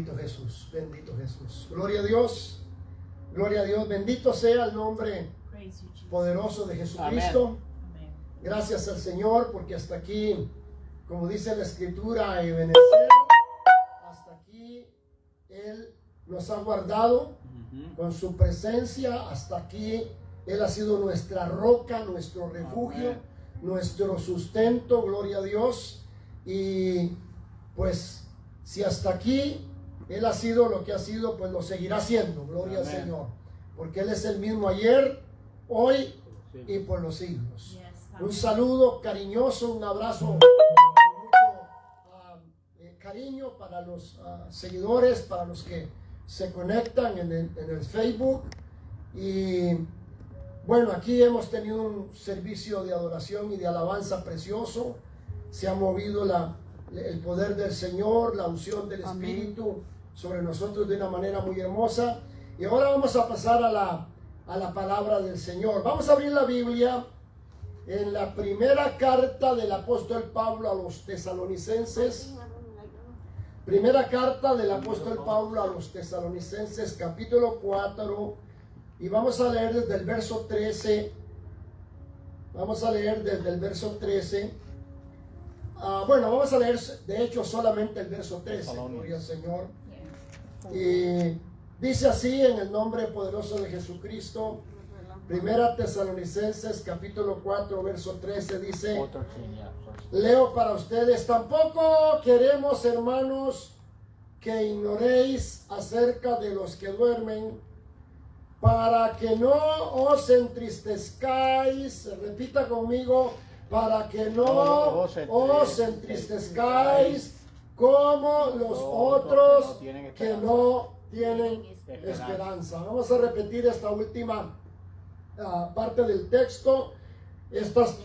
Bendito Jesús, bendito Jesús. Gloria a Dios, gloria a Dios. Bendito sea el nombre poderoso de Jesucristo. Amén. Gracias al Señor porque hasta aquí, como dice la Escritura, Ebenezer, hasta aquí Él nos ha guardado con su presencia. Hasta aquí Él ha sido nuestra roca, nuestro refugio, Amén. nuestro sustento. Gloria a Dios. Y pues si hasta aquí Él ha sido lo que ha sido, pues lo seguirá siendo. Gloria al Amén. Señor, porque Él es el mismo ayer, hoy y por los siglos. Yes, Un amén. saludo cariñoso, un abrazo con mucho cariño para los seguidores, para los que se conectan en el Facebook. Y bueno, aquí hemos tenido un servicio de adoración y de alabanza precioso. Se ha movido el poder del Señor, la unción del Espíritu sobre nosotros de una manera muy hermosa. Y ahora vamos a pasar a la palabra del Señor. Vamos a abrir la Biblia en la primera carta del apóstol Pablo a los tesalonicenses. Primera carta del apóstol Pablo a los tesalonicenses, capítulo 4. Y vamos a leer desde el verso 13. Vamos a leer desde el verso 13. Bueno, vamos a leer de hecho solamente el verso 13. Gloria al Señor. Y dice así en el nombre poderoso de Jesucristo. Primera Tesalonicenses capítulo 4 verso 13 dice: leo para ustedes: tampoco queremos, hermanos, que ignoréis acerca de los que duermen, para que no os entristezcáis. Repita conmigo: para que no os entristezcáis como los otros que no tienen esperanza. Vamos a repetir esta última parte del texto, estas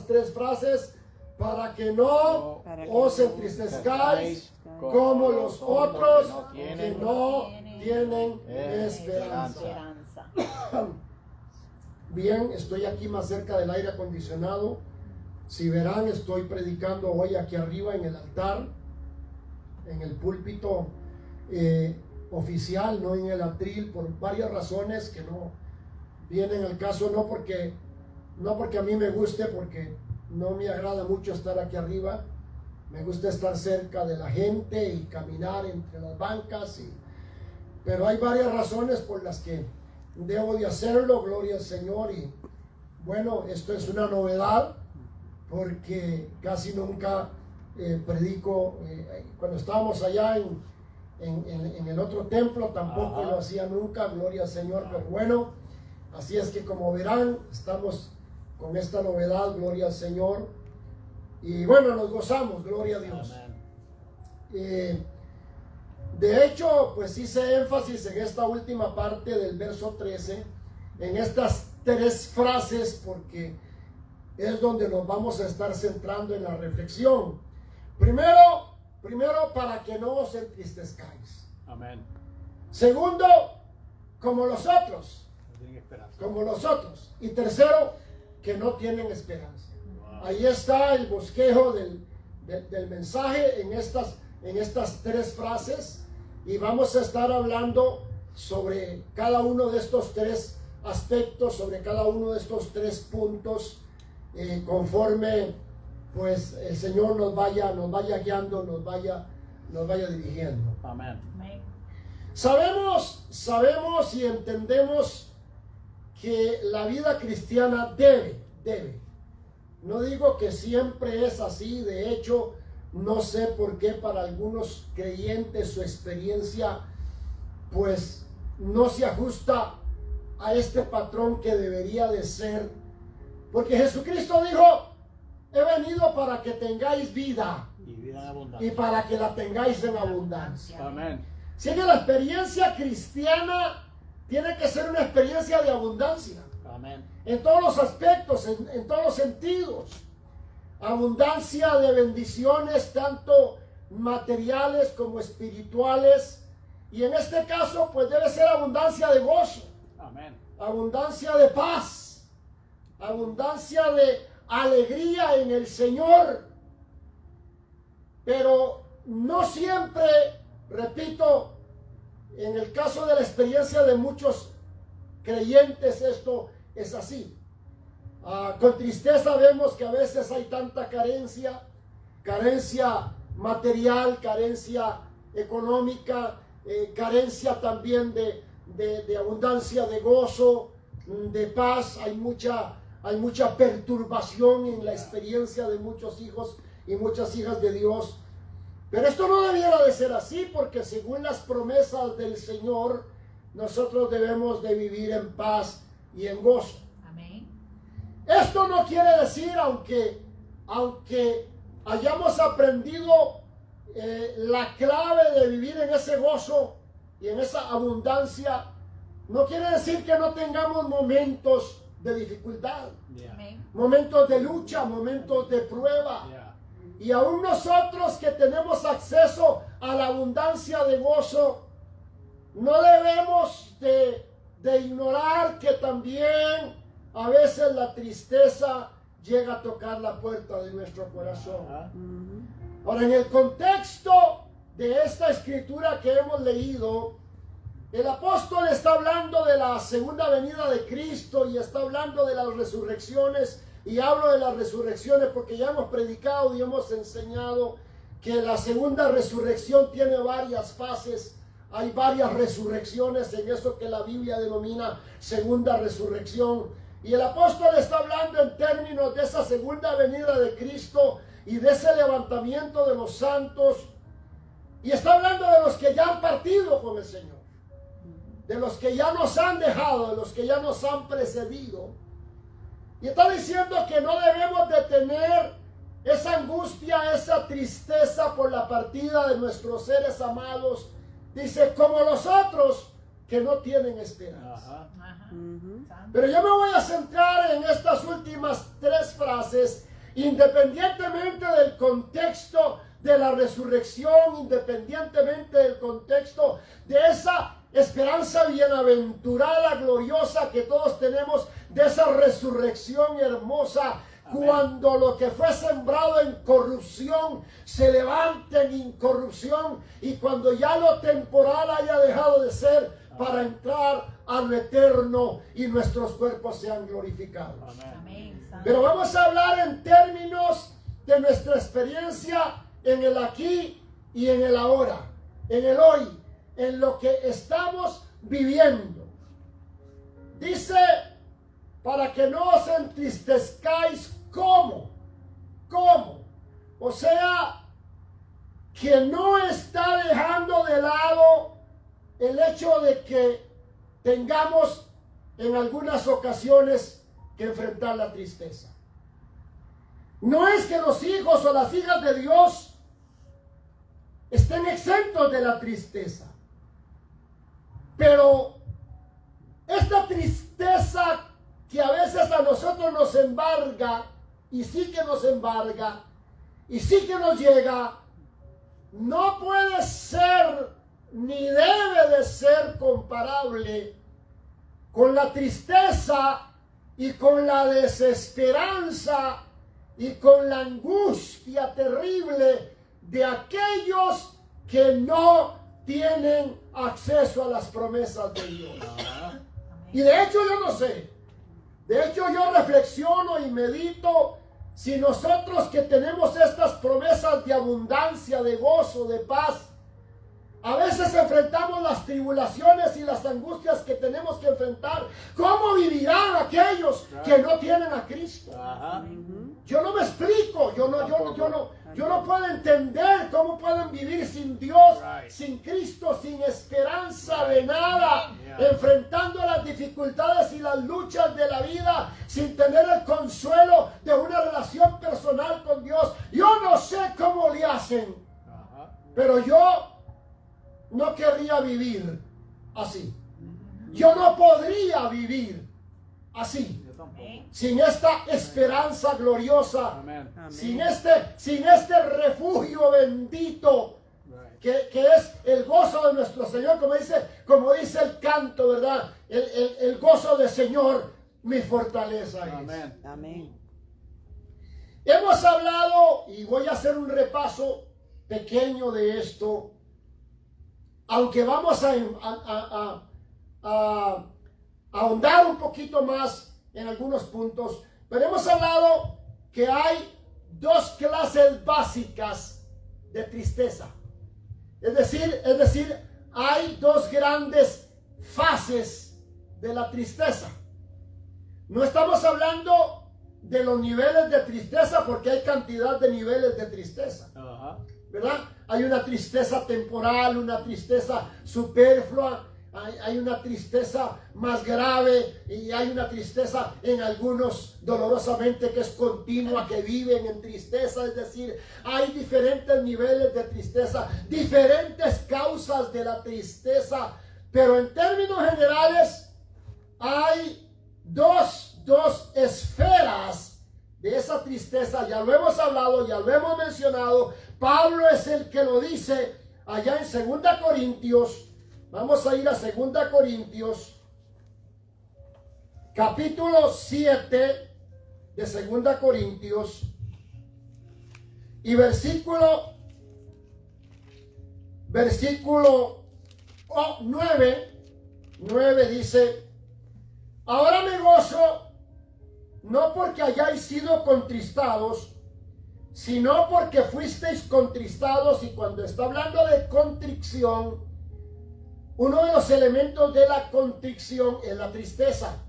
tres frases: para que no os entristezcáis como los otros que no tienen esperanza. Bien, estoy aquí más cerca del aire acondicionado. Si verán, estoy predicando hoy aquí arriba en el altar, en el púlpito oficial, no en el atril, por varias razones que no vienen al caso, no porque a mí me guste, porque no me agrada mucho estar aquí arriba. Me gusta estar cerca de la gente y caminar entre las bancas, pero hay varias razones por las que debo de hacerlo. Gloria al Señor. Y bueno, esto es una novedad porque casi nunca predico. Cuando estábamos allá en el otro templo tampoco lo hacía nunca. Gloria al Señor. Pero bueno, así es que como verán, estamos con esta novedad. Gloria al Señor. Y bueno, nos gozamos. Gloria a Dios. De hecho, pues hice énfasis en esta última parte del verso 13, en estas tres frases, porque es donde nos vamos a estar centrando en la reflexión. Primero, para que no os entristezcáis. Amén. Segundo, como los otros. Como los otros. Y tercero, que no tienen esperanza. Wow. Ahí está el bosquejo del mensaje en estas tres frases. Y vamos a estar hablando sobre cada uno de estos tres aspectos, sobre cada uno de estos tres puntos, conforme pues el Señor nos vaya guiando, nos vaya dirigiendo. Amén. Amén. Sabemos y entendemos que la vida cristiana debe. No digo que siempre es así. De hecho, no sé por qué para algunos creyentes su experiencia pues no se ajusta a este patrón que debería de ser. Porque Jesucristo dijo: he venido para que tengáis vida Y vida en abundancia. y para que la tengáis en abundancia. Amén. Si es que la experiencia cristiana tiene que ser una experiencia de abundancia. Amén. En todos los aspectos, en todos los sentidos. Abundancia de bendiciones, tanto materiales como espirituales. Y en este caso, pues debe ser abundancia de gozo. Amén. Abundancia de paz. Abundancia de alegría en el Señor. Pero no siempre repito, en el caso de la experiencia de muchos creyentes esto es así. Con tristeza vemos que a veces hay tanta carencia material, carencia económica, carencia también de abundancia, de gozo, de paz. Hay mucha perturbación en la experiencia de muchos hijos y muchas hijas de Dios. Pero esto no debiera de ser así, porque según las promesas del Señor, nosotros debemos de vivir en paz y en gozo. Amén. Esto no quiere decir, aunque hayamos aprendido la clave de vivir en ese gozo y en esa abundancia, no quiere decir que no tengamos momentos de dificultad, Amén. momentos de lucha, momentos de prueba. Y aún nosotros que tenemos acceso a la abundancia de gozo, no debemos de ignorar que también a veces la tristeza llega a tocar la puerta de nuestro corazón. Ahora, en el contexto de esta escritura que hemos leído, el apóstol está hablando de la segunda venida de Cristo y está hablando de las resurrecciones. Y hablo de las resurrecciones porque ya hemos predicado y hemos enseñado que la segunda resurrección tiene varias fases. Hay varias resurrecciones en eso que la Biblia denomina segunda resurrección. Y el apóstol está hablando en términos de esa segunda venida de Cristo y de ese levantamiento de los santos. Y está hablando de los que ya han partido con el Señor, de los que ya nos han dejado, de los que ya nos han precedido. Y está diciendo que no debemos de tener esa angustia, esa tristeza por la partida de nuestros seres amados. Dice, como los otros que no tienen esperanza. Pero yo me voy a centrar en estas últimas tres frases, independientemente del contexto de la resurrección, independientemente del contexto de esa esperanza bienaventurada, gloriosa que todos tenemos, de esa resurrección hermosa. Amén. Cuando lo que fue sembrado en corrupción se levante en incorrupción, y cuando ya lo temporal haya dejado de ser, para entrar a lo eterno y nuestros cuerpos sean glorificados. Amén. Pero vamos a hablar en términos de nuestra experiencia en el aquí y en el ahora, en el hoy, en lo que estamos viviendo. Dice, para que no os entristezcáis. ¿Cómo? O sea, que no está dejando de lado el hecho de que tengamos en algunas ocasiones que enfrentar la tristeza. No es que los hijos o las hijas de Dios estén exentos de la tristeza, pero esta tristeza que a veces a nosotros nos embarga, y sí que nos embarga, y sí que nos llega, no puede ser ni debe de ser comparable con la tristeza y con la desesperanza y con la angustia terrible de aquellos que no tienen acceso a las promesas de Dios. Y de hecho yo no sé, de hecho yo reflexiono y medito si nosotros que tenemos estas promesas de abundancia, de gozo, de paz, a veces enfrentamos las tribulaciones y las angustias que tenemos que enfrentar. ¿Cómo vivirán aquellos que no tienen a Cristo? Yo no me explico, yo no puedo entender cómo pueden vivir sin Dios, sin Cristo, sin esperanza de nada, enfrentando las dificultades y las luchas de la vida, sin tener el consuelo de una relación personal con Dios. Yo no sé cómo le hacen, pero yo no querría vivir así. Yo no podría vivir así, sin esta esperanza gloriosa, sin este refugio bendito que es el gozo de nuestro Señor, como dice el canto, ¿verdad? El gozo del Señor, mi fortaleza es. Amén. Hemos hablado, y voy a hacer un repaso pequeño de esto. aunque vamos a ahondar un poquito más en algunos puntos, pero hemos hablado que hay dos clases básicas de tristeza. Es decir, hay dos grandes fases de la tristeza. No estamos hablando de los niveles de tristeza porque hay cantidad de niveles de tristeza. ¿Verdad? Hay una tristeza temporal, una tristeza superflua, hay una tristeza más grave y hay una tristeza en algunos dolorosamente que es continua, que viven en tristeza. Es decir, hay diferentes niveles de tristeza, diferentes causas de la tristeza, pero en términos generales hay dos esferas de esa tristeza. Ya lo hemos hablado, ya lo hemos mencionado. Pablo es el que lo dice allá en 2 Corintios. Vamos a ir a 2 Corintios, capítulo 7 de 2 Corintios y versículo 9 dice: ahora me gozo, no porque hayáis sido contristados, sino porque fuisteis contristados. Y cuando está hablando de contrición, uno de los elementos de la contrición es la tristeza.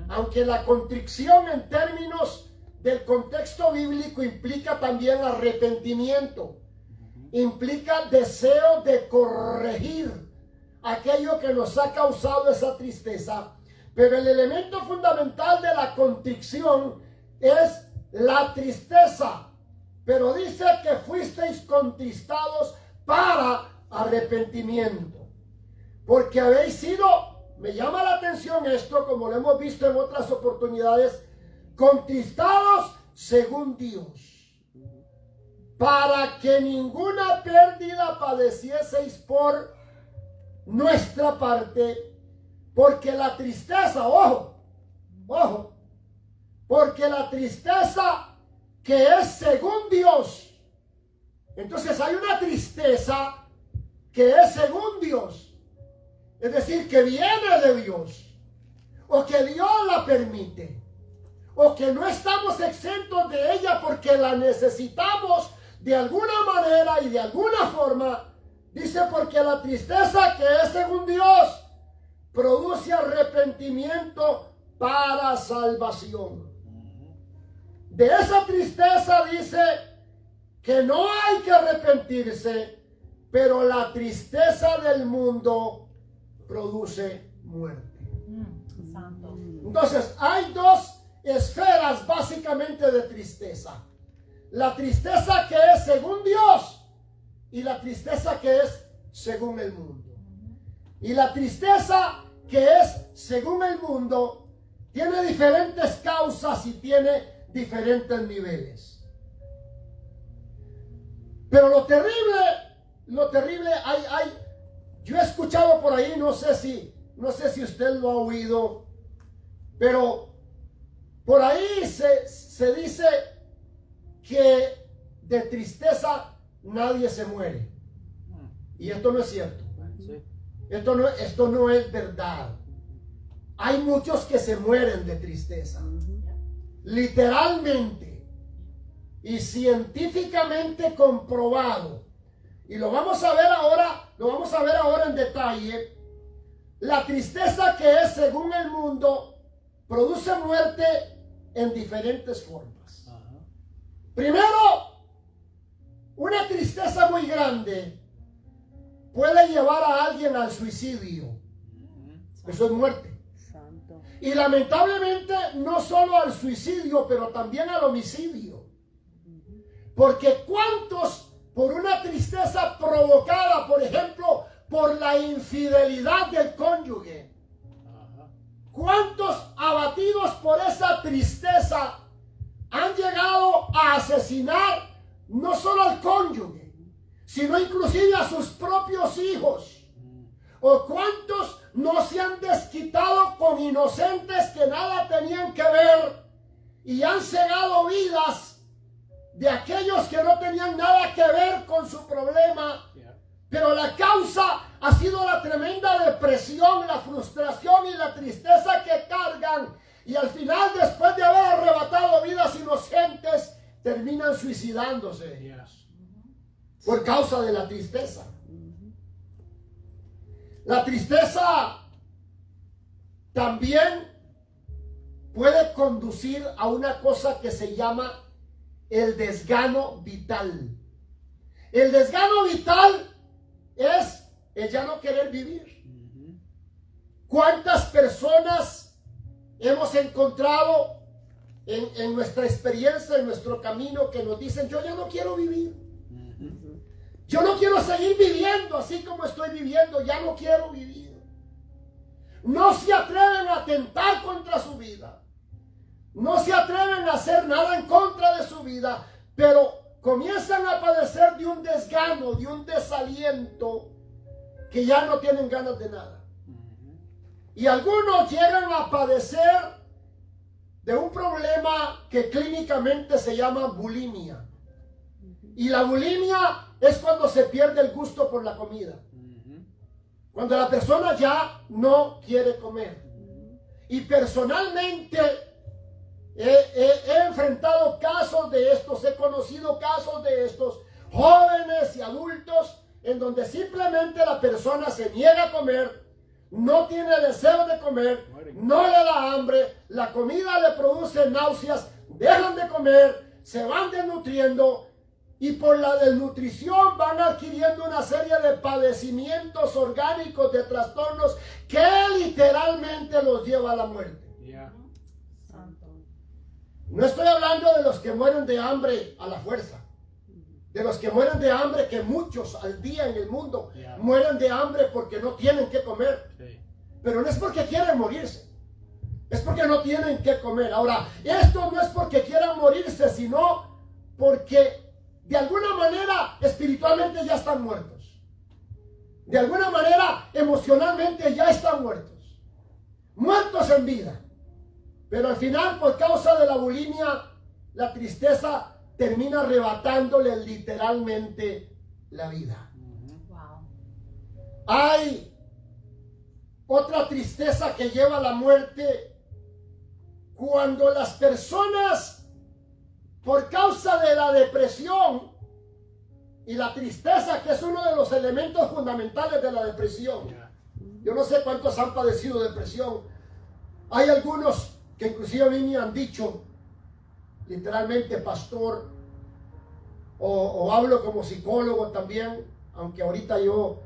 Aunque la contrición en términos del contexto bíblico implica también arrepentimiento, implica deseo de corregir aquello que nos ha causado esa tristeza. Pero el elemento fundamental de la contrición es la tristeza. Pero dice que fuisteis contristados para arrepentimiento. Porque habéis sido, me llama la atención esto, como lo hemos visto en otras oportunidades, contristados según Dios, para que ninguna pérdida padecieseis por nuestra parte, porque la tristeza, ojo, porque la tristeza que es según Dios, entonces hay una tristeza que es según Dios. Es decir, que viene de Dios, o que Dios la permite, o que no estamos exentos de ella porque la necesitamos de alguna manera y de alguna forma. Dice, porque la tristeza que es según Dios produce arrepentimiento para salvación. De esa tristeza dice que no hay que arrepentirse, pero la tristeza del mundo produce muerte. Santo. Entonces hay dos esferas básicamente de tristeza: la tristeza que es según Dios y la tristeza que es según el mundo. Y la tristeza que es según el mundo tiene diferentes causas y tiene diferentes niveles. Pero lo terrible yo he escuchado por ahí, no sé si usted lo ha oído, pero por ahí se dice que de tristeza nadie se muere. Y esto no es cierto. Esto no es verdad. Hay muchos que se mueren de tristeza. Literalmente y científicamente comprobado. Y lo vamos a ver ahora en detalle. La tristeza que es según el mundo produce muerte en diferentes formas. Primero, una tristeza muy grande puede llevar a alguien al suicidio. Eso es muerte. Y lamentablemente no solo al suicidio, pero también al homicidio. Porque ¿cuántos por una tristeza provocada, por ejemplo, por la infidelidad del cónyuge? ¿Cuántos abatidos por esa tristeza han llegado a asesinar no solo al cónyuge, sino inclusive a sus propios hijos? ¿O cuántos no se han desquitado con inocentes que nada tenían que ver y han cegado vidas de aquellos que no tenían nada que ver con su problema? Pero la causa ha sido la tremenda depresión, la frustración y la tristeza que cargan. Y al final, después de haber arrebatado vidas inocentes, terminan suicidándose por causa de la tristeza. La tristeza también puede conducir a una cosa que se llama el desgano vital. El desgano vital es el ya no querer vivir. ¿Cuántas personas hemos encontrado en nuestra experiencia, en nuestro camino, que nos dicen: yo ya no quiero vivir? Yo no quiero seguir viviendo así como estoy viviendo, ya no quiero vivir. No se atreven a atentar contra su vida. No se atreven a hacer nada en contra de su vida, pero comienzan a padecer de un desgano, de un desaliento, que ya no tienen ganas de nada. Y algunos llegan a padecer de un problema que clínicamente se llama bulimia. Y la bulimia es cuando se pierde el gusto por la comida. Cuando la persona ya no quiere comer. Y personalmente he enfrentado casos de estos, he conocido casos de estos, jóvenes y adultos, en donde simplemente la persona se niega a comer, no tiene deseo de comer, no le da hambre, la comida le produce náuseas, dejan de comer, se van desnutriendo, y por la desnutrición van adquiriendo una serie de padecimientos orgánicos, de trastornos que literalmente los lleva a la muerte. No estoy hablando de los que mueren de hambre a la fuerza, de los que mueren de hambre, que muchos al día en el mundo mueren de hambre porque no tienen que comer. Pero no es porque quieren morirse, es porque no tienen que comer. Ahora, esto no es porque quieran morirse, sino porque de alguna manera espiritualmente ya están muertos. De alguna manera emocionalmente ya están muertos. Muertos en vida. Pero al final, por causa de la bulimia, la tristeza termina arrebatándole literalmente la vida. Hay otra tristeza que lleva a la muerte cuando las personas, por causa de la depresión y la tristeza, que es uno de los elementos fundamentales de la depresión. Yo no sé cuántos han padecido depresión. Hay algunos que inclusive a mí me han dicho, literalmente, pastor, o hablo como psicólogo también, aunque ahorita yo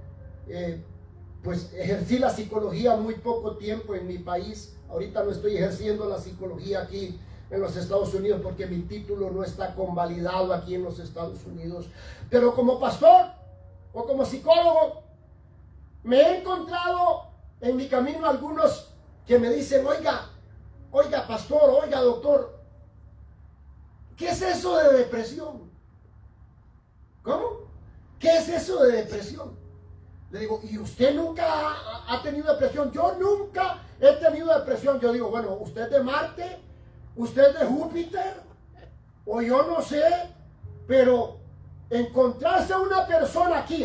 pues ejercí la psicología muy poco tiempo en mi país. Ahorita no estoy ejerciendo la psicología aquí en los Estados Unidos porque mi título no está convalidado aquí en los Estados Unidos. Pero como pastor o como psicólogo me he encontrado en mi camino algunos que me dicen: oiga pastor, oiga doctor, ¿qué es eso de depresión? ¿Cómo? ¿Qué es eso de depresión? Le digo: ¿y usted nunca ha tenido depresión? Yo nunca he tenido depresión. Yo digo: bueno, ¿usted es de Marte? ¿Usted es de Júpiter? O yo no sé, pero encontrarse una persona aquí,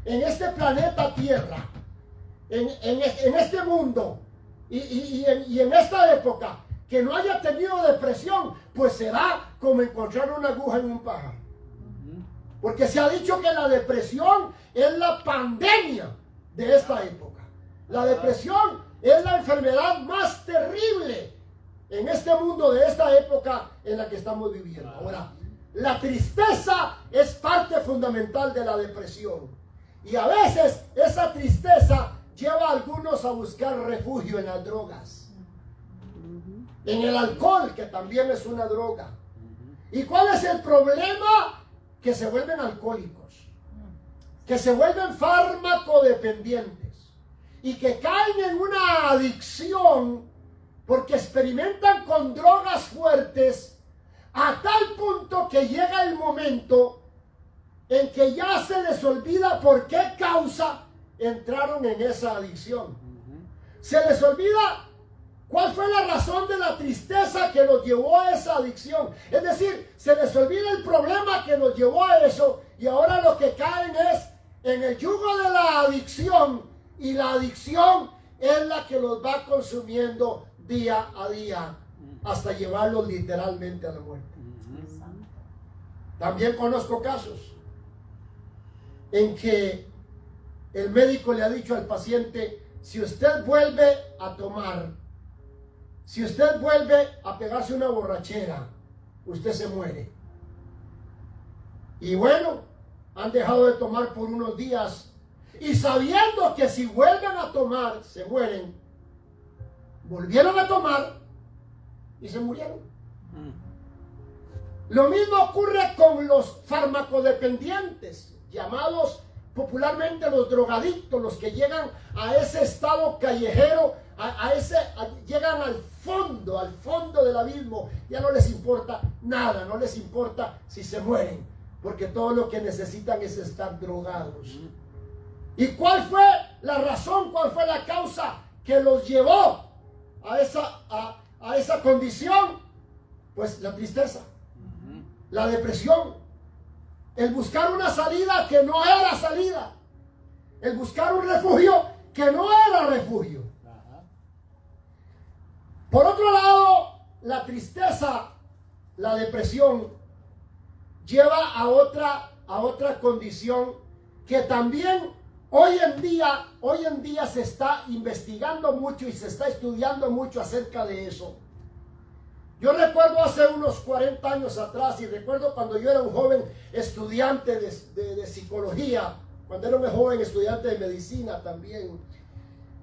en este planeta Tierra, en este mundo, y en esta época, que no haya tenido depresión, pues será como encontrar una aguja en un pajar. Porque se ha dicho que la depresión es la pandemia de esta época. La depresión es la enfermedad más terrible en este mundo de esta época en la que estamos viviendo. Ahora, la tristeza es parte fundamental de la depresión. Y a veces esa tristeza lleva a algunos a buscar refugio en las drogas, en el alcohol, que también es una droga. ¿Y cuál es el problema? Que se vuelven alcohólicos, que se vuelven farmacodependientes y que caen en una adicción porque experimentan con drogas fuertes a tal punto que llega el momento en que ya se les olvida por qué causa entraron en esa adicción. Se les olvida cuál fue la razón de la tristeza que los llevó a esa adicción. Es decir, se les olvida el problema que los llevó a eso, y ahora lo que caen es en el yugo de la adicción, y la adicción es la que los va consumiendo día a día hasta llevarlos literalmente a la muerte. También conozco casos en que el médico le ha dicho al paciente: si usted vuelve a tomar, si usted vuelve a pegarse una borrachera, usted se muere. Y bueno, han dejado de tomar por unos días, y sabiendo que si vuelven a tomar se mueren, volvieron a tomar y se murieron. Lo mismo ocurre con los farmacodependientes, llamados popularmente los drogadictos, los que llegan a ese estado callejero, llegan al fondo del abismo. Ya no les importa nada, no les importa si se mueren, porque todo lo que necesitan es estar drogados. ¿Y cuál fue la razón, cuál fue la causa que los llevó a esa condición? Pues la tristeza, la depresión, el buscar una salida que no era salida, el buscar un refugio que no era refugio. Por otro lado, la tristeza, la depresión, lleva a otra condición que también hoy en día se está investigando mucho y se está estudiando mucho acerca de eso. Yo recuerdo hace unos 40 años atrás, y recuerdo cuando yo era un joven estudiante de psicología, cuando era un joven estudiante de medicina también.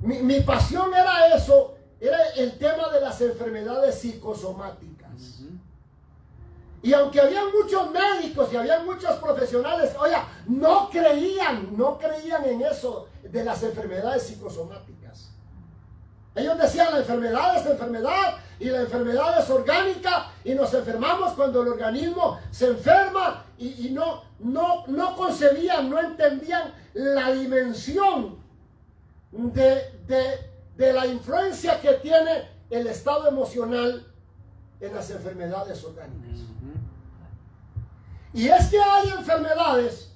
Mi pasión era eso, era el tema de las enfermedades psicosomáticas. Y aunque había muchos médicos y había muchos profesionales, oiga, no creían en eso de las enfermedades psicosomáticas. Ellos decían: la enfermedad es enfermedad, y la enfermedad es orgánica, y nos enfermamos cuando el organismo se enferma, y no concebían, no entendían la dimensión de la influencia que tiene el estado emocional en las enfermedades orgánicas. Y es que hay enfermedades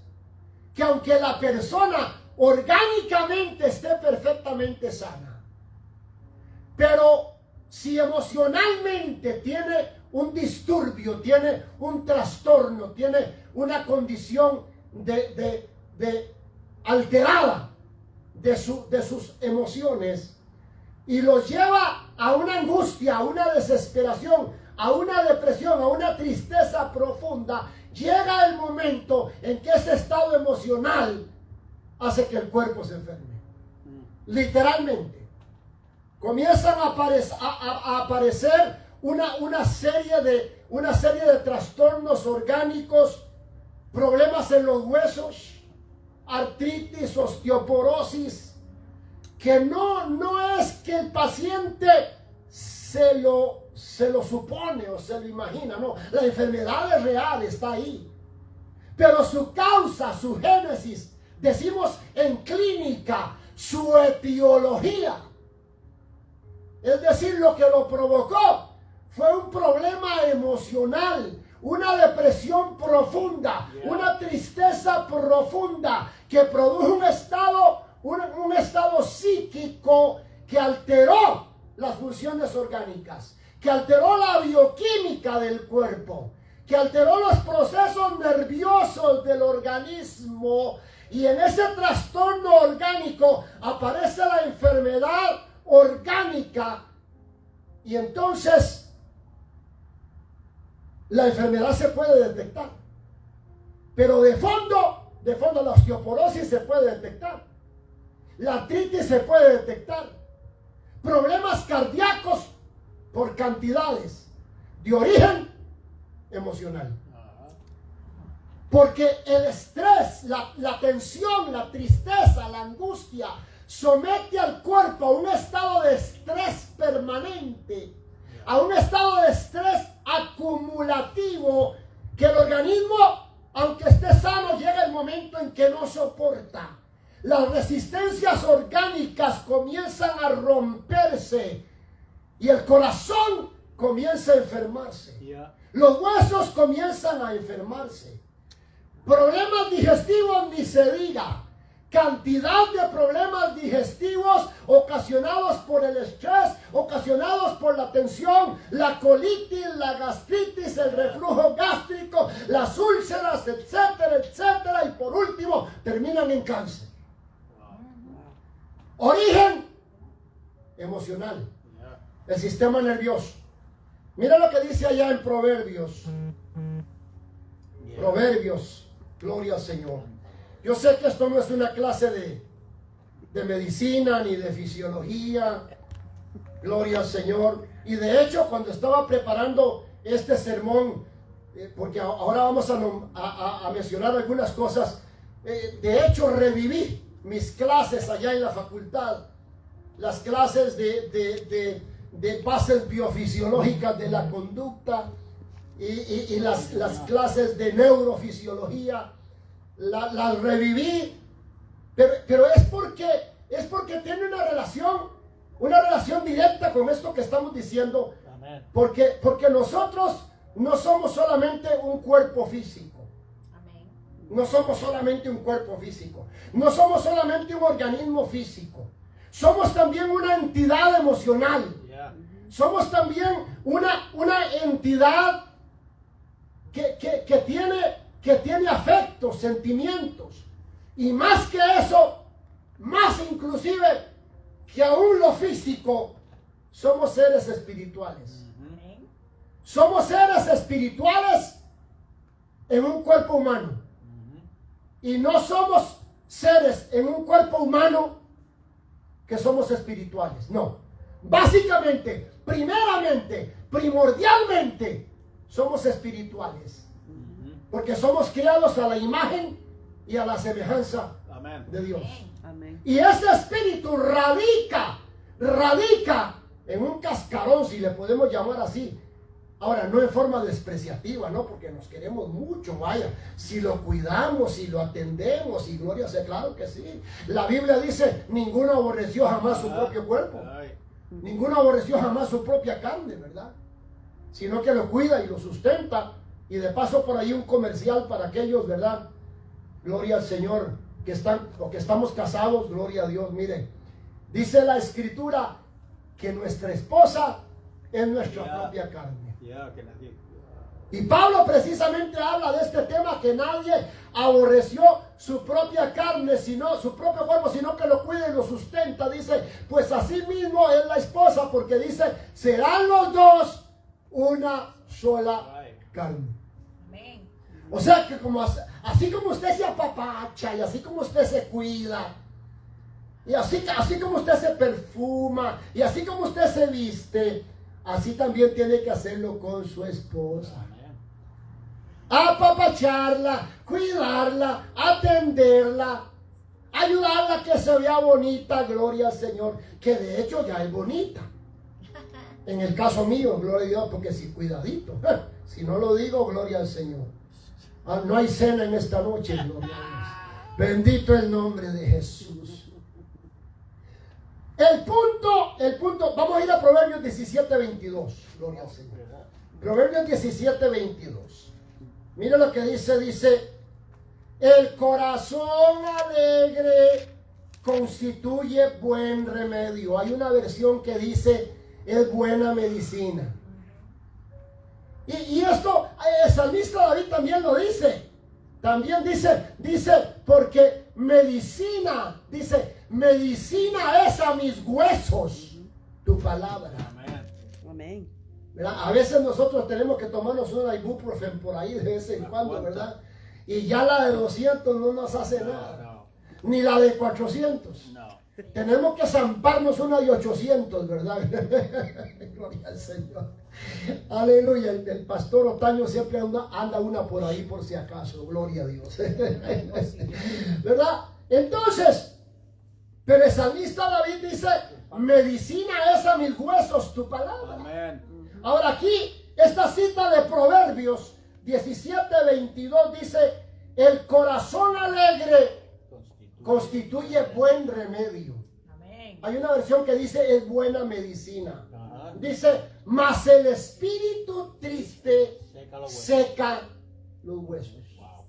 que, aunque la persona orgánicamente esté perfectamente sana, pero si emocionalmente tiene un disturbio, tiene un trastorno, tiene una condición alterada de sus emociones, y los lleva a una angustia, a una desesperación, a una depresión, a una tristeza profunda, llega el momento en que ese estado emocional hace que el cuerpo se enferme. Literalmente. Comienzan a aparecer una serie de trastornos orgánicos, problemas en los huesos, artritis, osteoporosis, que no es que el paciente se lo supone o se lo imagina, no, la enfermedad es real, está ahí, pero su causa, su génesis, decimos en clínica, su etiología, es decir, lo que lo provocó fue un problema emocional, una depresión profunda, una tristeza profunda que produjo un estado psíquico que alteró las funciones orgánicas, que alteró la bioquímica del cuerpo, que alteró los procesos nerviosos del organismo, y en ese trastorno orgánico aparece la enfermedad orgánica, y entonces la enfermedad se puede detectar, pero de fondo la osteoporosis se puede detectar, la artritis se puede detectar, problemas cardíacos por cantidades de origen emocional. Porque el estrés, la tensión, la tristeza, la angustia somete al cuerpo a un estado de estrés permanente, a un estado de estrés acumulativo, que el organismo, aunque esté sano, llega el momento en que no soporta. Las resistencias orgánicas comienzan a romperse y el corazón comienza a enfermarse. Los huesos comienzan a enfermarse. Problemas digestivos ni se diga. cantidad de problemas digestivos ocasionados por el estrés, ocasionados por la tensión, la colitis, la gastritis, el reflujo gástrico, las úlceras, etcétera, etcétera, y por último terminan en cáncer. Origen emocional, el sistema nervioso. Mira lo que dice allá en Proverbios. Proverbios, gloria al Señor. Yo sé que esto no es una clase de medicina ni de fisiología, gloria al Señor. Y de hecho, cuando estaba preparando este sermón, porque ahora vamos a mencionar algunas cosas, de hecho reviví mis clases allá en la facultad, las clases de bases biofisiológicas de la conducta y las clases de neurofisiología. Las reviví, pero es porque tiene una relación directa con esto que estamos diciendo. Amén. Porque nosotros no somos solamente un cuerpo físico. Amén. No somos solamente un cuerpo físico. No somos solamente un organismo físico. Somos también una entidad emocional. Yeah. Somos también una entidad que tiene afectos, sentimientos, y más que eso, más inclusive que aún lo físico, somos seres espirituales. Somos seres espirituales en un cuerpo humano, y no somos seres en un cuerpo humano que somos espirituales. No, básicamente, primeramente, primordialmente, somos espirituales. Porque somos creados a la imagen y a la semejanza Amén. De Dios. Amén. Y ese espíritu radica en un cascarón, si le podemos llamar así. Ahora, no en forma despreciativa, ¿no? Porque nos queremos mucho, vaya. Si lo cuidamos, si lo atendemos, y gloria sea, claro que sí. La Biblia dice, ninguno aborreció jamás su propio cuerpo. Ninguno aborreció jamás su propia carne, ¿verdad? Sino que lo cuida y lo sustenta. Y de paso por ahí un comercial para aquellos, ¿verdad? Gloria al Señor, que están o que estamos casados, gloria a Dios. Mire, dice la Escritura que nuestra esposa es nuestra propia carne. Y Pablo precisamente habla de este tema, que nadie aborreció su propia carne, sino su propio cuerpo, sino que lo cuida y lo sustenta. Dice, pues así mismo es la esposa, porque dice, serán los dos una sola carne. O sea que así como usted se apapacha, y así como usted se cuida, y así como usted se perfuma, y así como usted se viste, así también tiene que hacerlo con su esposa. Apapacharla, cuidarla, atenderla, ayudarla a que se vea bonita, gloria al Señor, que de hecho ya es bonita. En el caso mío, gloria a Dios, porque si cuidadito, si no lo digo, gloria al Señor. No hay cena en esta noche, gloria a Dios. Bendito el nombre de Jesús. El punto, vamos a ir a Proverbios 17:22, gloria al Señor. Proverbios 17:22. Mira lo que dice, el corazón alegre constituye buen remedio. Hay una versión que dice, es buena medicina. Y esto, el salmista David también lo dice. También dice, porque medicina es a mis huesos tu palabra. Amén. A veces nosotros tenemos que tomarnos una ibuprofen por ahí de vez en cuando, ¿verdad? Y ya la de 200 no nos hace nada. Ni la de 400. Tenemos que zamparnos una de 800, ¿verdad? Gloria al Señor. Aleluya. El pastor Otaño siempre anda una por ahí por si acaso. Gloria a Dios. ¿Verdad? Entonces, pero el salmista David dice, medicina es a mis huesos tu palabra. Amén. Ahora aquí, esta cita de Proverbios 17:22 dice, el corazón alegre constituye buen remedio. Amén. Hay una versión que dice es buena medicina. Ajá. Dice, mas el espíritu triste seca los huesos. Wow.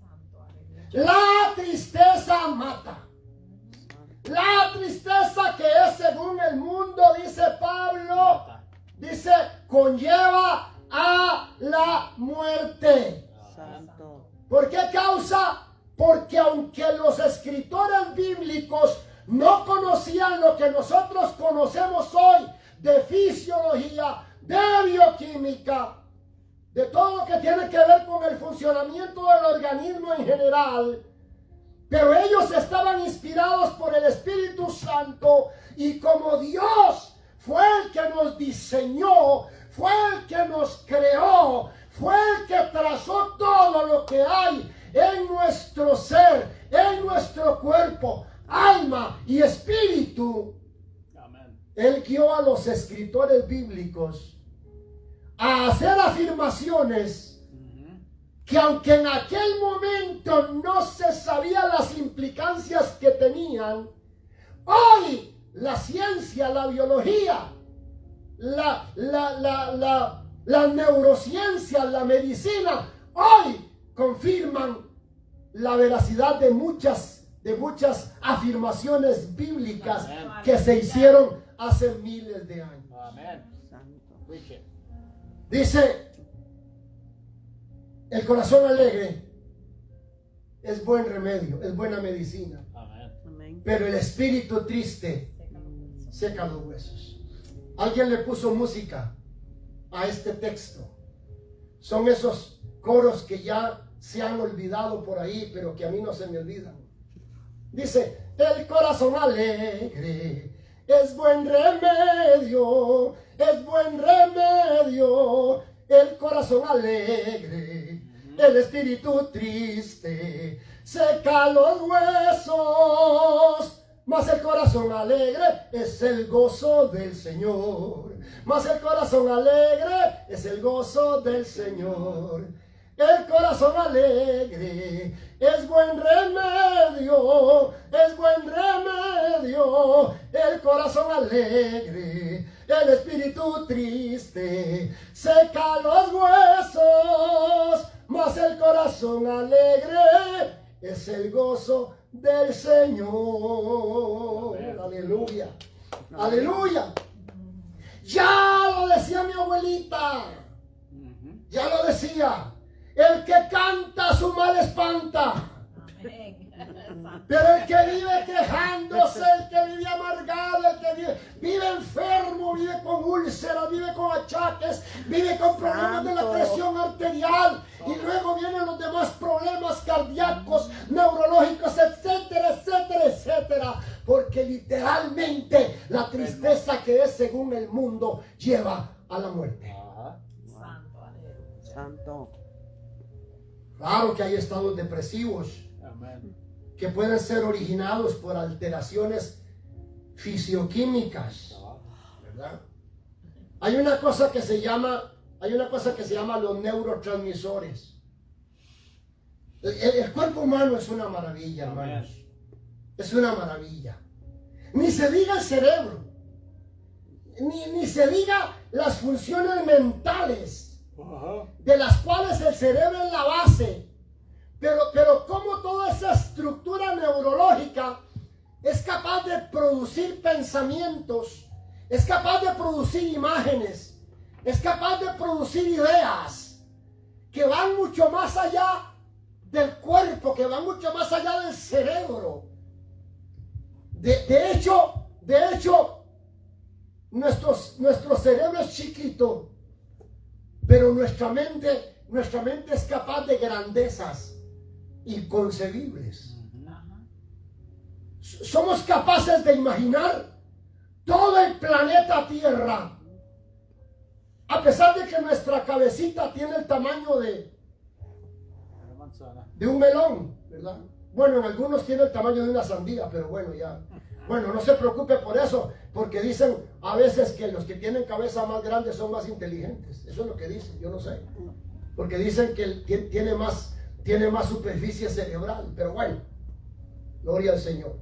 La tristeza mata. La tristeza que es según el mundo, dice Pablo, dice, conlleva a la muerte. Santo. ¿Por qué causa? Porque aunque los escritores bíblicos no conocían lo que nosotros conocemos hoy de fisiología, de bioquímica, de todo lo que tiene que ver con el funcionamiento del organismo en general, pero ellos estaban inspirados por el Espíritu Santo, y como Dios fue el que nos diseñó, fue el que nos creó, fue el que trazó todo lo que hay en nuestro ser, en nuestro cuerpo, alma y espíritu. Amén. Él guió a los escritores bíblicos a hacer afirmaciones que, aunque en aquel momento no se sabían las implicancias que tenían, hoy la ciencia, la biología, la neurociencia, la medicina, hoy confirman la veracidad de muchas afirmaciones bíblicas Amén. que se hicieron hace miles de años. Amén. Santo. Preach it. Dice, el corazón alegre es buen remedio, es buena medicina, Amén. Amén. pero el espíritu triste seca los huesos. Alguien le puso música a este texto. Son esos coros que ya se han olvidado por ahí, pero que a mí no se me olvidan. Dice, el corazón alegre es buen remedio, es buen remedio. El corazón alegre, el espíritu triste seca los huesos. Mas el corazón alegre es el gozo del Señor. Mas el corazón alegre es el gozo del Señor. El corazón alegre es buen remedio, es buen remedio. El corazón alegre, el espíritu triste seca los huesos. Mas el corazón alegre es el gozo del Señor. Amén. Aleluya, aleluya. Ya lo decía mi abuelita, ya lo decía. El que canta su mal espanta. Pero el que vive quejándose, el que vive amargado, el que vive enfermo, vive con úlceras, vive con achaques, vive con problemas de la presión arterial, y luego vienen los demás problemas cardíacos, neurológicos, etcétera, etcétera, etcétera. Porque literalmente la tristeza que es según el mundo lleva a la muerte. Ajá. Santo. Claro que hay estados depresivos Amén. que pueden ser originados por alteraciones fisioquímicas, ¿verdad? Hay una cosa que se llama los neurotransmisores. El cuerpo humano es una maravilla, hermanos. Es una maravilla. Ni se diga el cerebro, ni se diga las funciones mentales, Ajá. de las cuales el cerebro es la base, pero como toda esa estructura neurológica es capaz de producir pensamientos, es capaz de producir imágenes, es capaz de producir ideas que van mucho más allá del cuerpo, que van mucho más allá del cerebro. De hecho, nuestro cerebro es chiquito, pero nuestra mente es capaz de grandezas inconcebibles. Somos capaces de imaginar todo el planeta Tierra, a pesar de que nuestra cabecita tiene el tamaño de un melón, ¿verdad? Bueno, en algunos tiene el tamaño de una sandía, pero bueno, ya. Bueno, no se preocupe por eso, porque dicen a veces que los que tienen cabeza más grande son más inteligentes. Eso es lo que dicen, yo no sé. Porque dicen que tiene más superficie cerebral, pero bueno, gloria al Señor.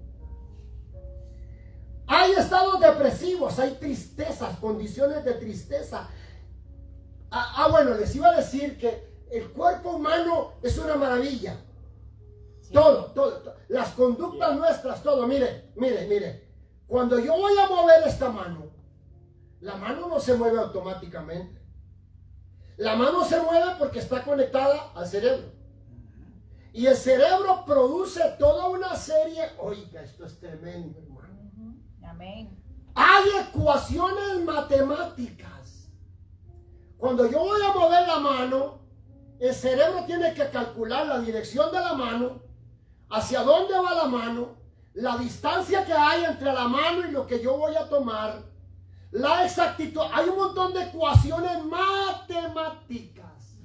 Hay estados depresivos, hay tristezas, condiciones de tristeza. Bueno, les iba a decir que el cuerpo humano es una maravilla. Todo. Las conductas nuestras, todo. Mire. Cuando yo voy a mover esta mano, la mano no se mueve automáticamente. La mano se mueve porque está conectada al cerebro. Y el cerebro produce toda una serie. Oiga, esto es tremendo, hermano. Amén. Hay ecuaciones matemáticas. Cuando yo voy a mover la mano, el cerebro tiene que calcular la dirección de la mano, hacia dónde va la mano, la distancia que hay entre la mano y lo que yo voy a tomar, la exactitud. Hay un montón de ecuaciones matemáticas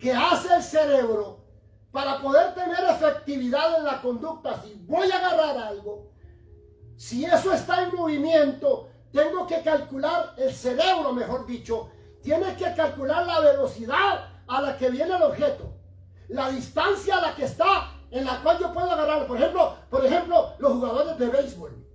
que hace el cerebro para poder tener efectividad en la conducta. Si voy a agarrar algo, si eso está en movimiento, tengo que calcular, el cerebro, mejor dicho, tiene que calcular la velocidad a la que viene el objeto, la distancia a la que está, en la cual yo puedo agarrar. Por ejemplo, los jugadores de béisbol.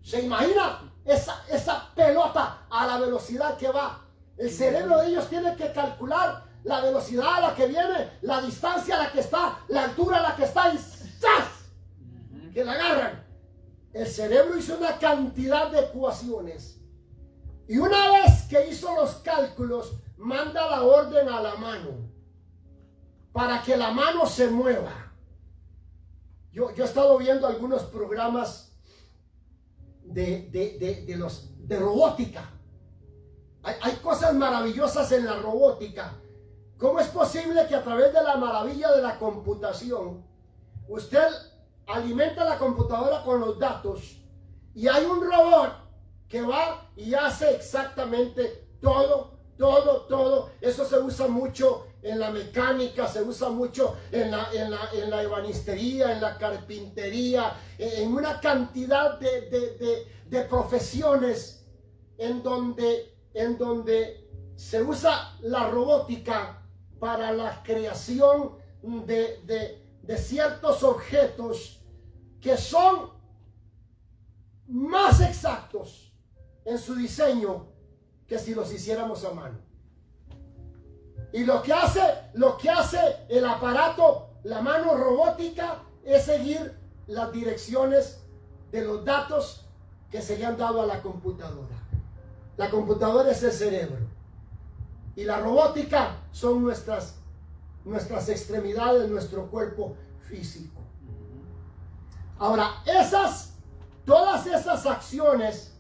¿Se imagina esa pelota a la velocidad que va? El cerebro de ellos tiene que calcular la velocidad a la que viene, la distancia a la que está, la altura a la que está, y ¡zas! Que la agarran. El cerebro hizo una cantidad de ecuaciones. Y una vez que hizo los cálculos, manda la orden a la mano para que la mano se mueva. Yo he estado viendo algunos programas de robótica. Hay cosas maravillosas en la robótica. ¿Cómo es posible que a través de la maravilla de la computación, usted alimenta la computadora con los datos y hay un robot que va y hace exactamente todo? Eso se usa mucho en la mecánica, se usa mucho en la ebanistería, en la carpintería, en una cantidad de profesiones en donde se usa la robótica para la creación de ciertos objetos que son más exactos en su diseño que si los hiciéramos a mano. Y lo que hace el aparato, la mano robótica, es seguir las direcciones de los datos que se le han dado a la computadora. La computadora es el cerebro y la robótica son nuestras extremidades, nuestro cuerpo físico. Ahora, todas esas acciones,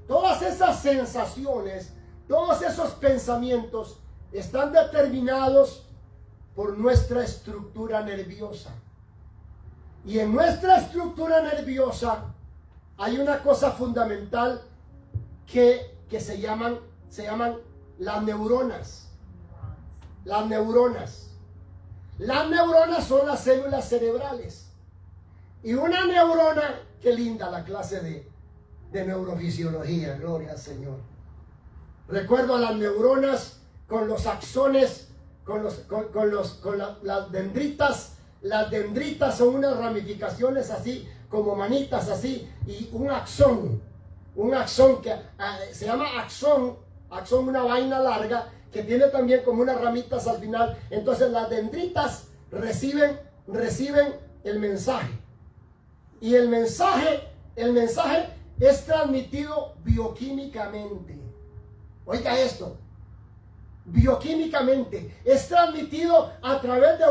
todas esas sensaciones, todos esos pensamientos están determinados por nuestra estructura nerviosa. Y en nuestra estructura nerviosa hay una cosa fundamental que se llaman las neuronas. Las neuronas. Las neuronas son las células cerebrales. Y una neurona, qué linda la clase de neurofisiología, gloria al Señor. Recuerdo a las neuronas con los axones, con las dendritas. Las dendritas son unas ramificaciones así, como manitas así, y un axón que se llama axón, una vaina larga, que tiene también como unas ramitas al final. Entonces las dendritas reciben el mensaje. Y el mensaje es transmitido bioquímicamente. Oiga esto, bioquímicamente es transmitido a través de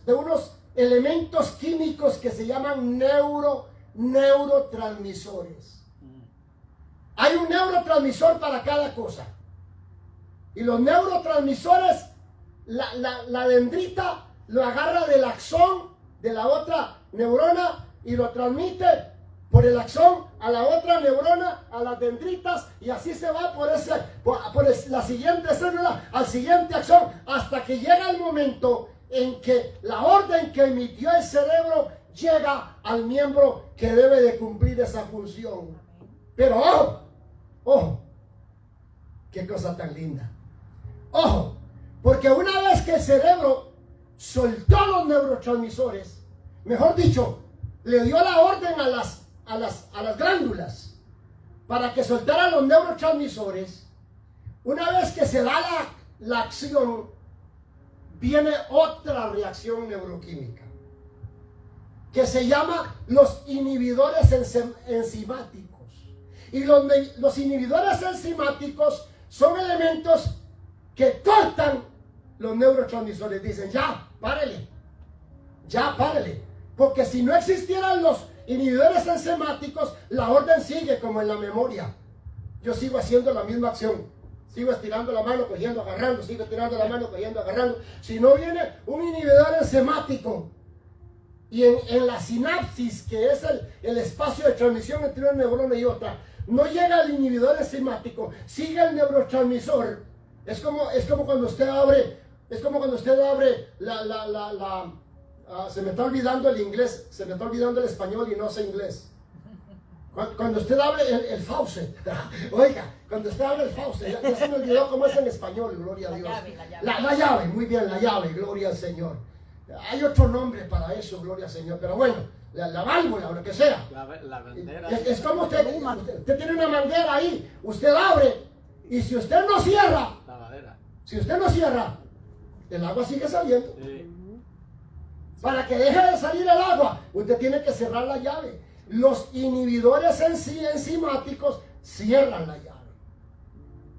unos elementos químicos que se llaman neurotransmisores. Hay un neurotransmisor para cada cosa. Y los neurotransmisores, la dendrita lo agarra del axón de la otra neurona y lo transmite por el axón a la otra neurona, a las dendritas, y así se va por la siguiente célula al siguiente axón, hasta que llega el momento en que la orden que emitió el cerebro llega al miembro que debe de cumplir esa función. Pero ojo, qué cosa tan linda. Ojo, porque una vez que el cerebro soltó los neurotransmisores, mejor dicho, le dio la orden a las glándulas para que soltaran los neurotransmisores, una vez que se da la acción, viene otra reacción neuroquímica que se llama los inhibidores enzimáticos. Y los inhibidores enzimáticos son elementos que cortan los neurotransmisores. Dicen, ya, párele. Porque si no existieran los inhibidores enzimáticos, la orden sigue como en la memoria. Yo sigo haciendo la misma acción. Sigo estirando la mano, cogiendo, agarrando. Sigo estirando la mano, cogiendo, agarrando. Si no viene un inhibidor enzimático, y en la sinapsis, que es el espacio de transmisión entre una neurona y otra, no llega el inhibidor enzimático, sigue el neurotransmisor. Es como cuando usted abre, se me está olvidando el inglés, se me está olvidando el español y no sé inglés. Cuando usted abre el faucet, oiga, cuando usted abre el faucet, ya se me olvidó cómo es en español, gloria a Dios. La llave, muy bien, la llave, gloria al Señor. Hay otro nombre para eso, gloria al Señor, pero bueno, la válvula o lo que sea. La bandera. Es como usted tiene una manguera ahí, usted abre, y si usted no cierra, el agua sigue saliendo. Sí. Para que deje de salir el agua, usted tiene que cerrar la llave. Los inhibidores enzimáticos cierran la llave.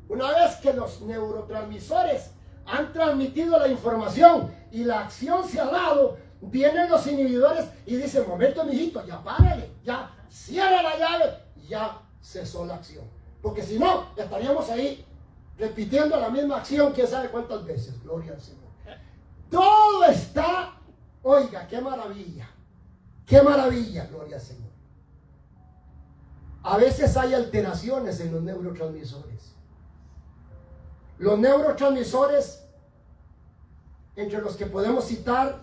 Una vez que los neurotransmisores han transmitido la información y la acción se ha dado, vienen los inhibidores y dicen, momento, mijito, ya párale, ya cierra la llave, ya cesó la acción. Porque si no, estaríamos ahí repitiendo la misma acción, quién sabe cuántas veces, gloria al Señor. Todo está, oiga, qué maravilla, gloria al Señor. A veces hay alteraciones en los neurotransmisores. Los neurotransmisores, entre los que podemos citar,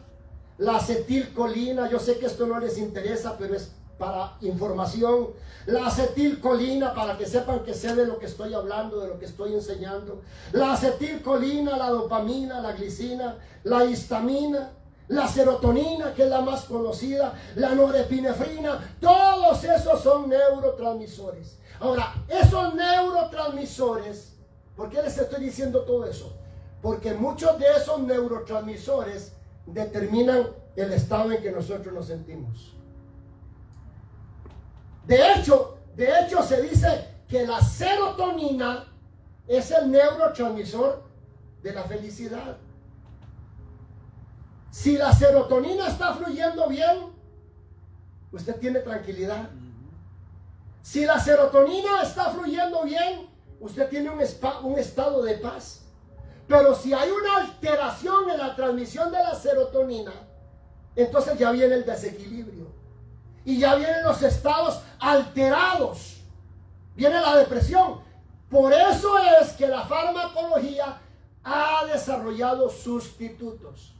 la acetilcolina, yo sé que esto no les interesa, pero es para información. La acetilcolina, para que sepan que sé de lo que estoy hablando, de lo que estoy enseñando. La acetilcolina, la dopamina, la glicina, la histamina, la serotonina, que es la más conocida, la norepinefrina, todos esos son neurotransmisores. Ahora, esos neurotransmisores, ¿por qué les estoy diciendo todo eso? Porque muchos de esos neurotransmisores determinan el estado en que nosotros nos sentimos. De hecho, se dice que la serotonina es el neurotransmisor de la felicidad. Si la serotonina está fluyendo bien, usted tiene tranquilidad. Si la serotonina está fluyendo bien, usted tiene un estado de paz. Pero si hay una alteración en la transmisión de la serotonina, entonces ya viene el desequilibrio. Y ya vienen los estados alterados. Viene la depresión. Por eso es que la farmacología ha desarrollado sustitutos.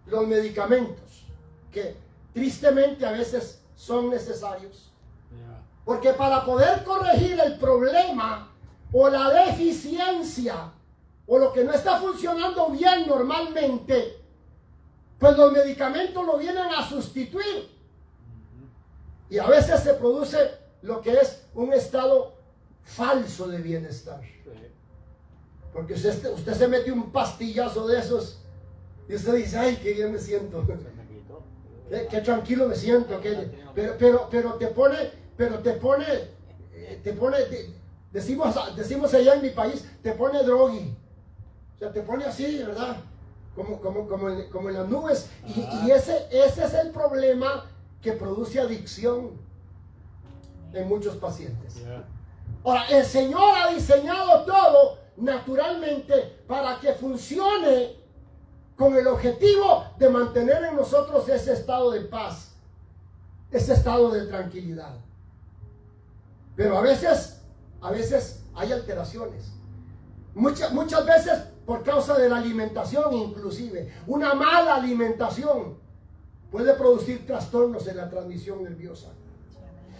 Los medicamentos, que tristemente a veces son necesarios. Porque para poder corregir el problema o la deficiencia o lo que no está funcionando bien normalmente, pues los medicamentos lo vienen a sustituir. Y a veces se produce lo que es un estado falso de bienestar. Porque usted se mete un pastillazo de esos y usted dice, ay, qué bien me siento. Qué tranquilo me siento. Pero te pone, decimos allá en mi país, te pone drogui. O sea, te pone así, ¿verdad? Como en las nubes. Y ese es el problema que produce adicción en muchos pacientes. Ahora, el Señor ha diseñado todo naturalmente para que funcione con el objetivo de mantener en nosotros ese estado de paz, ese estado de tranquilidad. Pero a veces hay alteraciones. Muchas veces por causa de la alimentación, inclusive. Una mala alimentación puede producir trastornos en la transmisión nerviosa.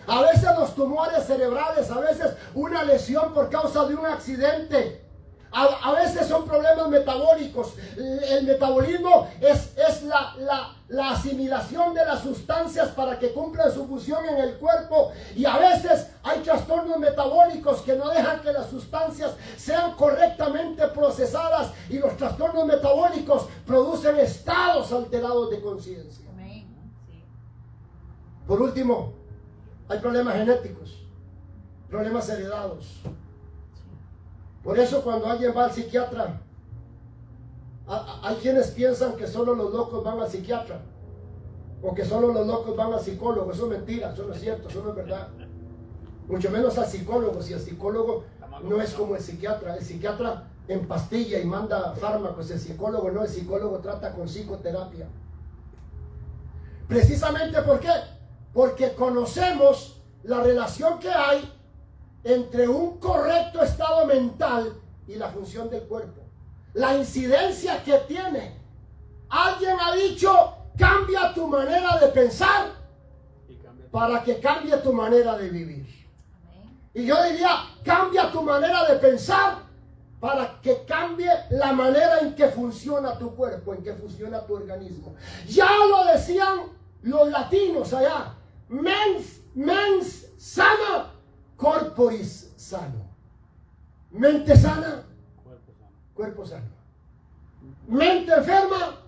A veces los tumores cerebrales, a veces una lesión por causa de un accidente. A veces son problemas metabólicos. El metabolismo es la asimilación de las sustancias para que cumplan su función en el cuerpo. Y a veces hay trastornos metabólicos que no dejan que las sustancias sean correctamente procesadas. Y los trastornos metabólicos estados alterados de conciencia. Amén. Sí. Por último, hay problemas genéticos, problemas heredados. Por eso cuando alguien va al psiquiatra, hay quienes piensan que solo los locos van al psiquiatra o que solo los locos van al psicólogo. Eso es mentira, eso no es cierto, eso no es verdad. Mucho menos al psicólogo, si el psicólogo no es como el psiquiatra empastilla y manda fármacos, el psicólogo no, el psicólogo trata con psicoterapia. Precisamente ¿por qué? Porque conocemos la relación que hay entre un correcto estado mental y la función del cuerpo. La incidencia que tiene. Alguien ha dicho, cambia tu manera de pensar para que cambie tu manera de vivir. Y yo diría, cambia tu manera de pensar para que cambie la manera en que funciona tu cuerpo, en que funciona tu organismo. Ya lo decían los latinos allá, mens sana, corporis sano. Mente sana, cuerpo sano. Mente enferma,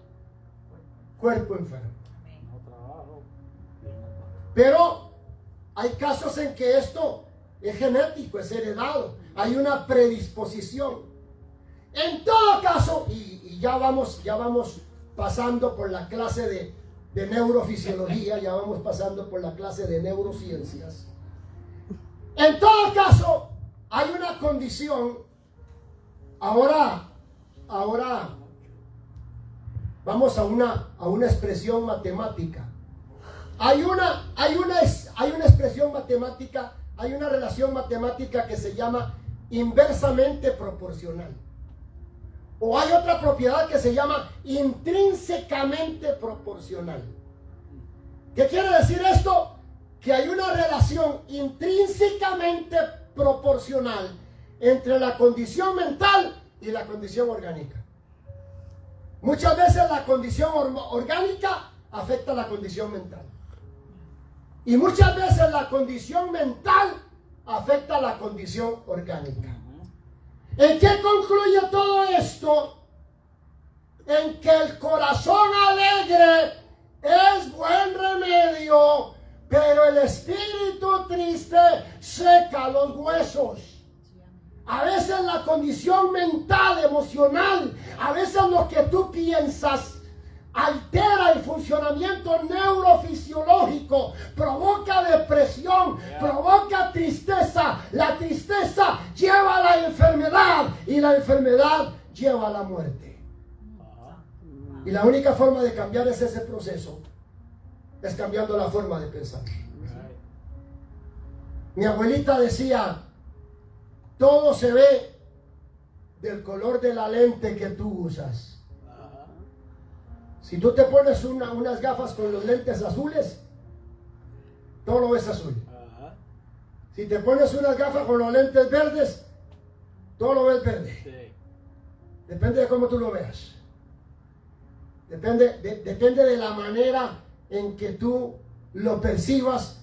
cuerpo enfermo. Pero hay casos en que esto es genético, es heredado. Hay una predisposición. En todo caso, y ya vamos pasando por la clase de neurofisiología, ya vamos pasando por la clase de neurociencias. En todo caso, hay una condición. Ahora vamos a una expresión matemática. Hay una expresión matemática, hay una relación matemática que se llama inversamente proporcional. O hay otra propiedad que se llama intrínsecamente proporcional. ¿Qué quiere decir esto? Que hay una relación intrínsecamente proporcional entre la condición mental y la condición orgánica. Muchas veces la condición orgánica afecta a la condición mental. Y muchas veces la condición mental afecta a la condición orgánica. ¿En qué concluye todo esto? En que el corazón alegre es buen remedio, pero el espíritu triste seca los huesos. A veces la condición mental, emocional, a veces lo que tú piensas altera el funcionamiento neurofisiológico, provoca depresión, provoca tristeza. La tristeza lleva a la enfermedad y la enfermedad lleva a la muerte. Y la única forma de cambiar ese proceso es cambiando la forma de pensar. Mi abuelita decía, todo se ve del color de la lente que tú usas. Si tú te pones unas gafas con los lentes azules, todo lo ves azul. Si te pones unas gafas con los lentes verdes, todo lo ves verde. Sí. Depende de cómo tú lo veas. Depende de la manera en que tú lo percibas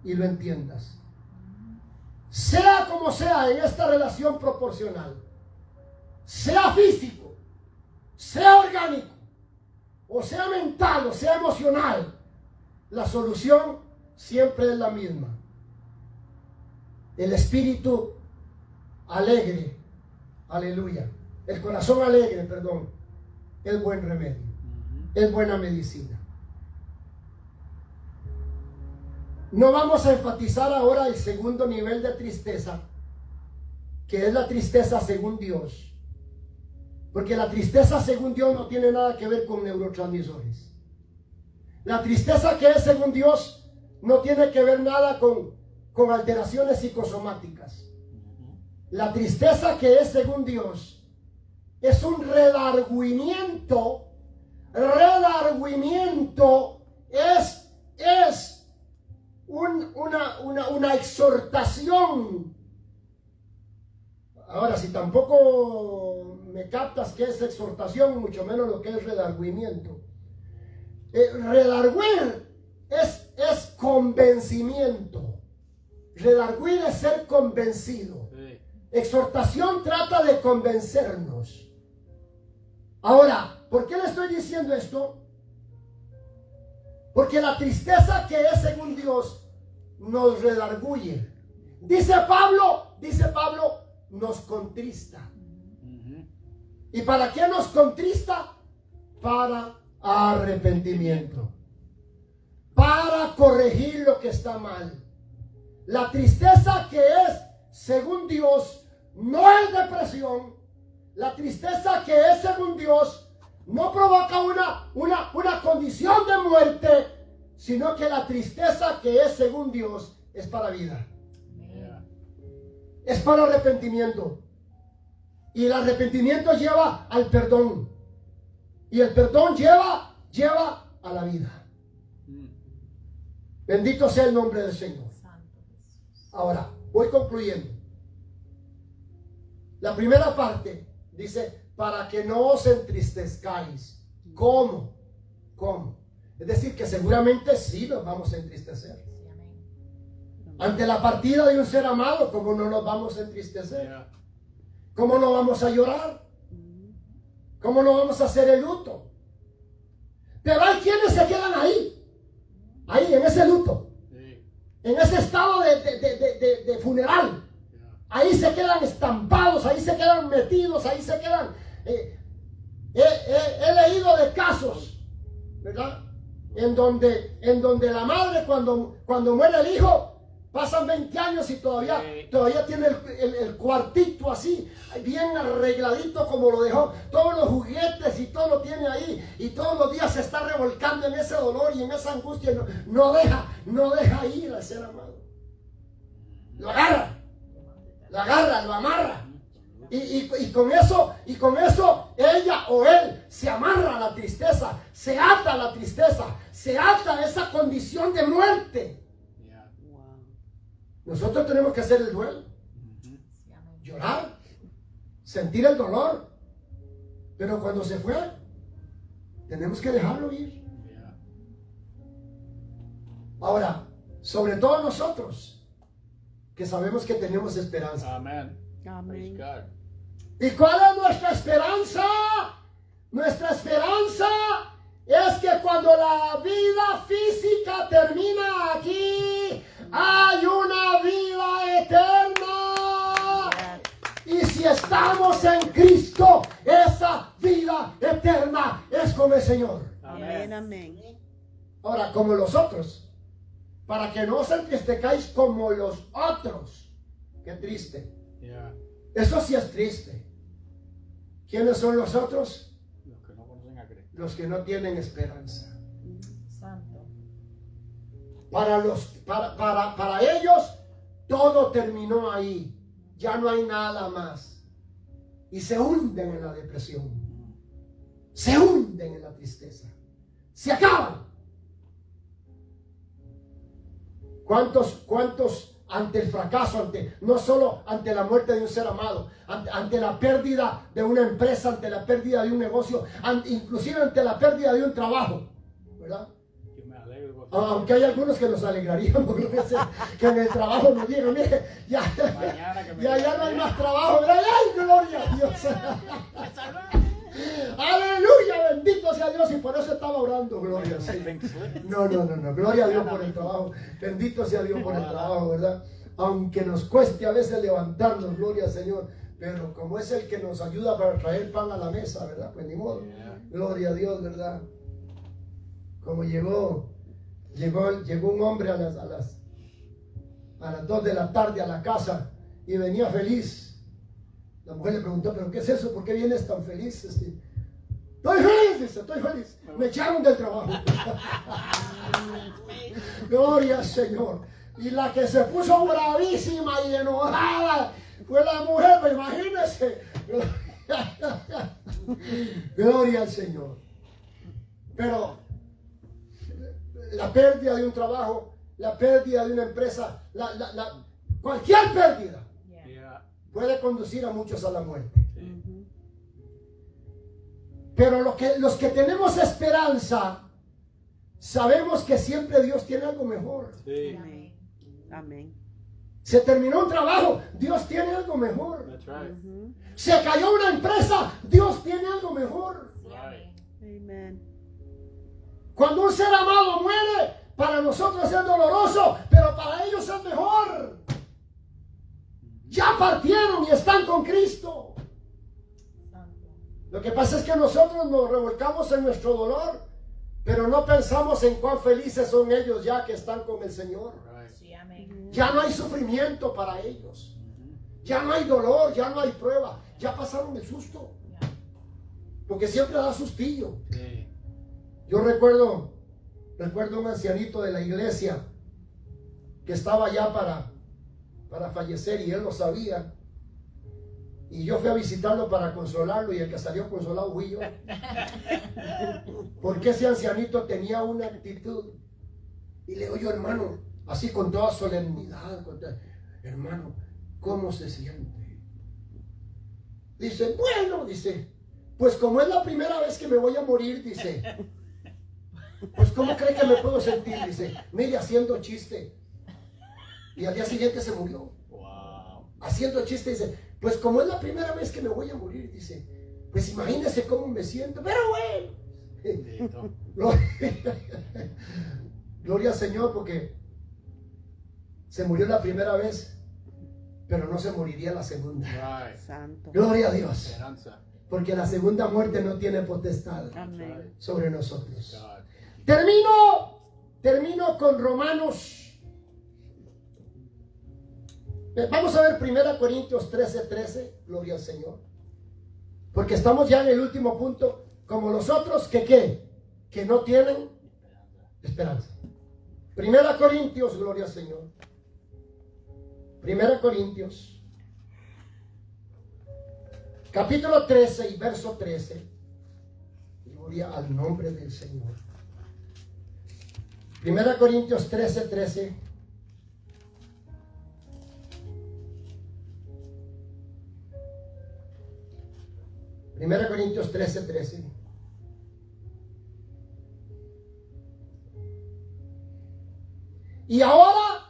y lo entiendas. Sea como sea en esta relación proporcional, sea físico, sea orgánico, o sea mental, o sea emocional, la solución siempre es la misma. El espíritu alegre, aleluya, el corazón alegre, perdón, es buen remedio, es buena medicina. No vamos a enfatizar ahora el segundo nivel de tristeza, que es la tristeza según Dios. Porque la tristeza según Dios no tiene nada que ver con neurotransmisores. La tristeza que es según Dios no tiene que ver nada con alteraciones psicosomáticas. La tristeza que es según Dios es un redargüimiento. Redargüimiento es una exhortación. Ahora, si tampoco me captas qué es exhortación, mucho menos lo que es redargüimiento. Redargüir es convencimiento. Redargüir es ser convencido. Exhortación trata de convencernos. Ahora, ¿por qué le estoy diciendo esto? Porque la tristeza que es según Dios nos redarguye. Dice Pablo, nos contrista. ¿Y para qué nos contrista? Para arrepentimiento. Para corregir lo que está mal. La tristeza que es según Dios no es depresión. La tristeza que es según Dios no provoca una condición de muerte, sino que la tristeza que es según Dios es para vida. Es para arrepentimiento. Y el arrepentimiento lleva al perdón. Y el perdón lleva a la vida. Bendito sea el nombre del Señor. Ahora, voy concluyendo. La primera parte dice, para que no os entristezcáis. ¿Cómo? Es decir, que seguramente sí nos vamos a entristecer. Ante la partida de un ser amado, ¿cómo no nos vamos a entristecer? ¿Cómo no vamos a llorar? ¿Cómo no vamos a hacer el luto? Pero hay quienes se quedan ahí en ese luto, en ese estado de funeral. Ahí se quedan estampados, ahí se quedan metidos, ahí se quedan. He leído de casos, ¿verdad? En donde la madre cuando muere el hijo, pasan 20 años y todavía tiene el cuartito así, bien arregladito como lo dejó. Todos los juguetes y todo lo tiene ahí. Y todos los días se está revolcando en ese dolor y en esa angustia. No deja ir al ser amado. Lo agarra, lo amarra. Y con eso ella o él se amarra a la tristeza, se ata a la tristeza, se ata a esa condición de muerte. Nosotros tenemos que hacer el duelo, llorar, sentir el dolor, pero cuando se fue, tenemos que dejarlo ir. Ahora, sobre todo nosotros, que sabemos que tenemos esperanza. Amén. Amén. ¿Y cuál es nuestra esperanza? Nuestra esperanza es que cuando la vida física termina aquí, hay una vida eterna. Y si estamos en Cristo, esa vida eterna es con el Señor. Amén, amén. Ahora, como los otros, para que no os entristezcáis como los otros. Qué triste. Eso sí es triste. ¿Quiénes son los otros? Los que no conocen a Cristo. Los que no tienen esperanza. Santo. Para ellos todo terminó ahí. Ya no hay nada más. Y se hunden en la depresión. Se hunden en la tristeza. Se acaban. ¿Cuántos ante el fracaso, no solo ante la muerte de un ser amado, ante la pérdida de una empresa, ante la pérdida de un negocio, inclusive ante la pérdida de un trabajo, ¿verdad? Yo me alegro. Aunque hay algunos que nos alegraríamos que en el trabajo nos digan, mire, ya no hay más trabajo, ¿verdad? ¡Ay, gloria a Dios! Aleluya, bendito sea Dios, y por eso estaba orando, gloria a Dios. No, gloria a Dios por el trabajo, bendito sea Dios por el trabajo, ¿verdad? Aunque nos cueste a veces levantarnos, gloria al Señor, pero como es el que nos ayuda para traer pan a la mesa, ¿verdad? Pues ni modo, gloria a Dios, ¿verdad? Como llegó un hombre a las 2 de la tarde a la casa y venía feliz. La mujer le preguntó, ¿pero qué es eso? ¿Por qué vienes tan feliz? Estoy feliz, dice, estoy feliz. Me echaron del trabajo. Gloria al Señor. Y la que se puso bravísima y enojada fue la mujer, pues imagínense. Gloria al Señor. Pero la pérdida de un trabajo, la pérdida de una empresa, cualquier pérdida puede conducir a muchos a la muerte. Pero los que tenemos esperanza, sabemos que siempre Dios tiene algo mejor. Amén. Amén. Se terminó un trabajo, Dios tiene algo mejor. Se cayó una empresa, Dios tiene algo mejor. Amén. Cuando un ser amado muere, para nosotros es doloroso, pero para ellos es mejor. Ya partieron y están con Cristo. Lo que pasa es que nosotros nos revolcamos en nuestro dolor, pero no pensamos en cuán felices son ellos ya que están con el Señor. Sí, amén. Ya no hay sufrimiento para ellos. Ya no hay dolor, ya no hay prueba. Ya pasaron el susto. Porque siempre da sustillo. Sí. Yo recuerdo un ancianito de la iglesia que estaba ya para fallecer y él lo sabía. Y yo fui a visitarlo para consolarlo y el que salió consolado fui yo. Porque ese ancianito tenía una actitud. Y le digo yo, hermano, así con toda solemnidad, hermano, ¿cómo se siente? Dice, bueno, dice, pues como es la primera vez que me voy a morir, dice, pues ¿cómo cree que me puedo sentir? Dice, mire, haciendo chiste. Y al día siguiente se murió. Wow. Haciendo chiste, dice, pues como es la primera vez que me voy a morir, dice, pues imagínese cómo me siento, pero bueno. Bendito. Gloria al Señor, porque se murió la primera vez, pero no se moriría la segunda. Right. Santo. Gloria a Dios, Esperanza. porque la segunda muerte no tiene potestad Amén. sobre nosotros. God. Termino con Romanos. Vamos a ver 1 Corintios 13:13, gloria al Señor. Porque estamos ya en el último punto, como los otros que no tienen esperanza. 1 Corintios, gloria al Señor. 1 Corintios, capítulo 13 y verso 13. Gloria al nombre del Señor. 1 Corintios 13:13. Primera Corintios 13:13. Y ahora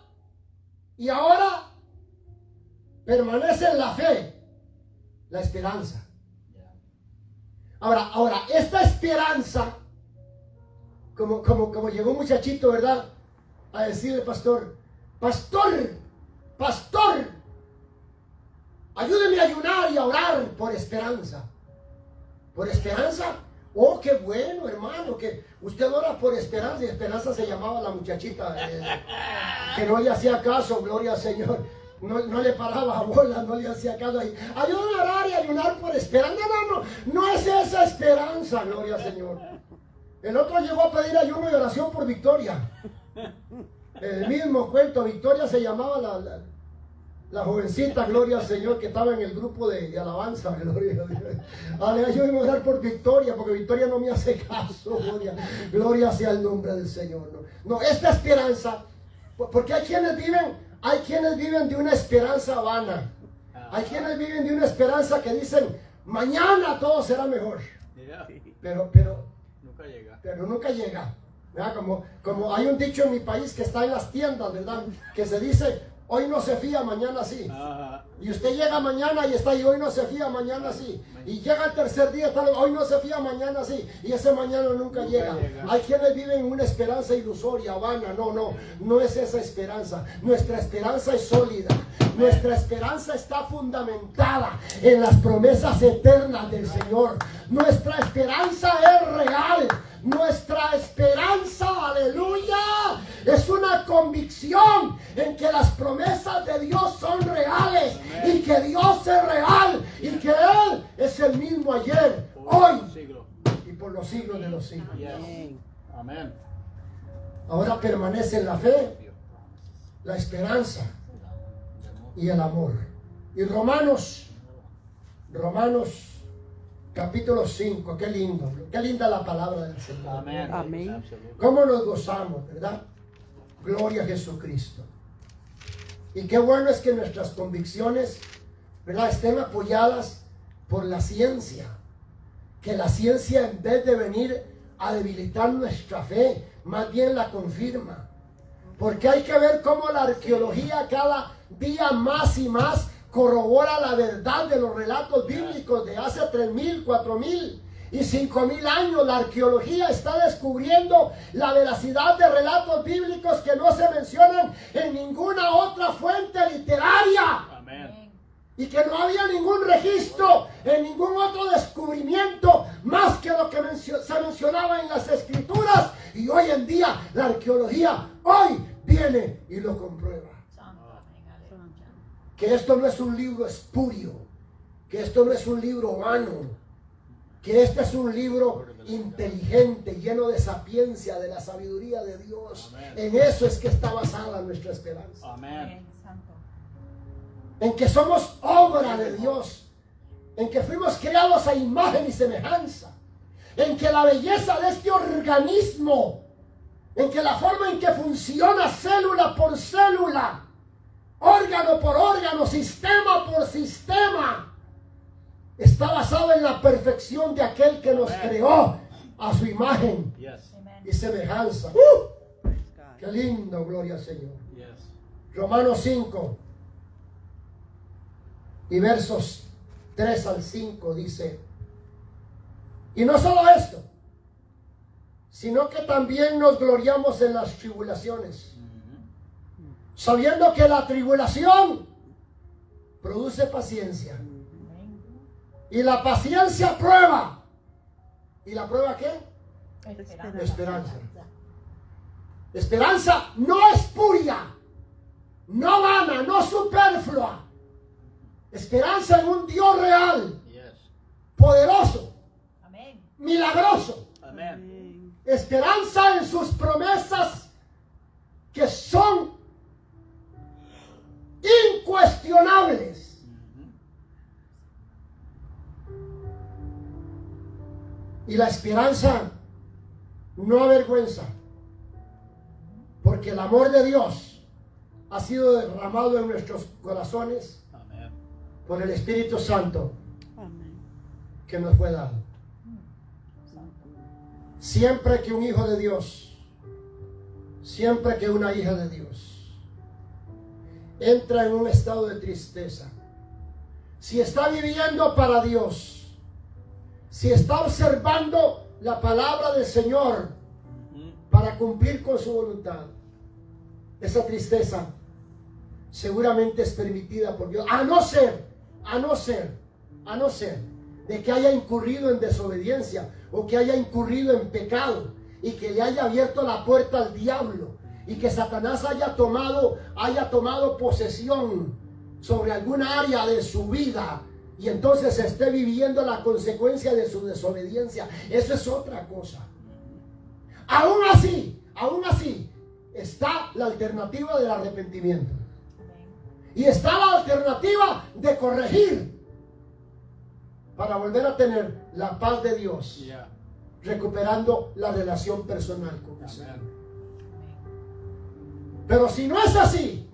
permanece en la fe, la esperanza. Ahora, esta esperanza, como llegó un muchachito, ¿verdad? A decirle, pastor, ayúdeme a ayunar y a orar por esperanza. ¿Por esperanza? Oh, qué bueno, hermano, que usted ora por esperanza. Y Esperanza se llamaba la muchachita que no le hacía caso, gloria al Señor. No le paraba bola, no le hacía caso. Ayúdame a orar y ayunar por esperanza. No es esa esperanza, gloria al Señor. El otro llegó a pedir ayuno y oración por Victoria. El mismo cuento, Victoria se llamaba la jovencita, gloria al Señor, que estaba en el grupo de alabanza, gloria a Dios. Ayúdame a orar por Victoria, porque Victoria no me hace caso, gloria sea el nombre del Señor. No, esta esperanza, porque hay quienes viven de una esperanza vana. Hay quienes viven de una esperanza que dicen, mañana todo será mejor. Yeah. Pero Nunca llega. ¿verdad? Como hay un dicho en mi país que está en las tiendas, ¿verdad? Que se dice, hoy no se fía, mañana sí. Y usted llega mañana y está ahí, hoy no se fía, mañana sí. Y llega el tercer día, hoy no se fía, mañana sí. Y ese mañana nunca llega. Hay quienes viven una esperanza ilusoria, vana. No es esa esperanza. Nuestra esperanza es sólida. Nuestra esperanza está fundamentada en las promesas eternas del Señor. Nuestra esperanza es real. Nuestra esperanza, aleluya, es una convicción en que las promesas de Dios son reales. Amén. Y que Dios es real y que Él es el mismo ayer, hoy y por los siglos de los siglos. Yes. Amén. Ahora permanece en la fe, la esperanza y el amor. Y Romanos capítulo 5, qué lindo, qué linda la palabra del Señor. Amén. Amén. Cómo nos gozamos, ¿verdad? Gloria a Jesucristo. Y qué bueno es que nuestras convicciones, ¿verdad?, estén apoyadas por la ciencia. Que la ciencia, en vez de venir a debilitar nuestra fe, más bien la confirma. Porque hay que ver cómo la arqueología cada día más y más corrobora la verdad de los relatos bíblicos de hace 3,000, 4,000. y 5,000 años la arqueología está descubriendo la veracidad de relatos bíblicos que no se mencionan en ninguna otra fuente literaria. Amén. Y que no había ningún registro en ningún otro descubrimiento más que lo que se mencionaba en las escrituras. Y hoy en día la arqueología hoy viene y lo comprueba. Que esto no es un libro espurio, que esto no es un libro vano, que este es un libro inteligente, lleno de sapiencia, de la sabiduría de Dios. Amén. En eso es que está basada nuestra esperanza. Amén. En que somos obra de Dios, en que fuimos creados a imagen y semejanza, en que la belleza de este organismo, en que la forma en que funciona célula por célula, órgano por órgano, sistema por sistema, está basado en la perfección de aquel que nos creó a su imagen Yes. y semejanza. Praise God. ¡Qué lindo! Gloria al Señor. Yes. Romanos 5 y versos 3 al 5 dice: y no solo esto, sino que también nos gloriamos en las tribulaciones, sabiendo que la tribulación produce paciencia, y la paciencia prueba. ¿Y la prueba qué? Esperanza. Esperanza no espuria, no vana, no superflua. Esperanza en un Dios real, Yes. poderoso, Amén. milagroso. Amén. Amén. Esperanza en sus promesas que son incuestionables. Y la esperanza no avergüenza, porque el amor de Dios ha sido derramado en nuestros corazones Amén. por el Espíritu Santo Amén. que nos fue dado. Siempre que un hijo de Dios, siempre que una hija de Dios entra en un estado de tristeza, si está viviendo para Dios, si está observando la palabra del Señor para cumplir con su voluntad, esa tristeza seguramente es permitida por Dios, a no ser de que haya incurrido en desobediencia o que haya incurrido en pecado y que le haya abierto la puerta al diablo y que Satanás haya tomado posesión sobre alguna área de su vida y entonces esté viviendo la consecuencia de su desobediencia. Eso es otra cosa. Aún así está la alternativa del arrepentimiento y está la alternativa de corregir para volver a tener la paz de Dios, Yeah. recuperando la relación personal con Dios. Amén. Pero si no es así,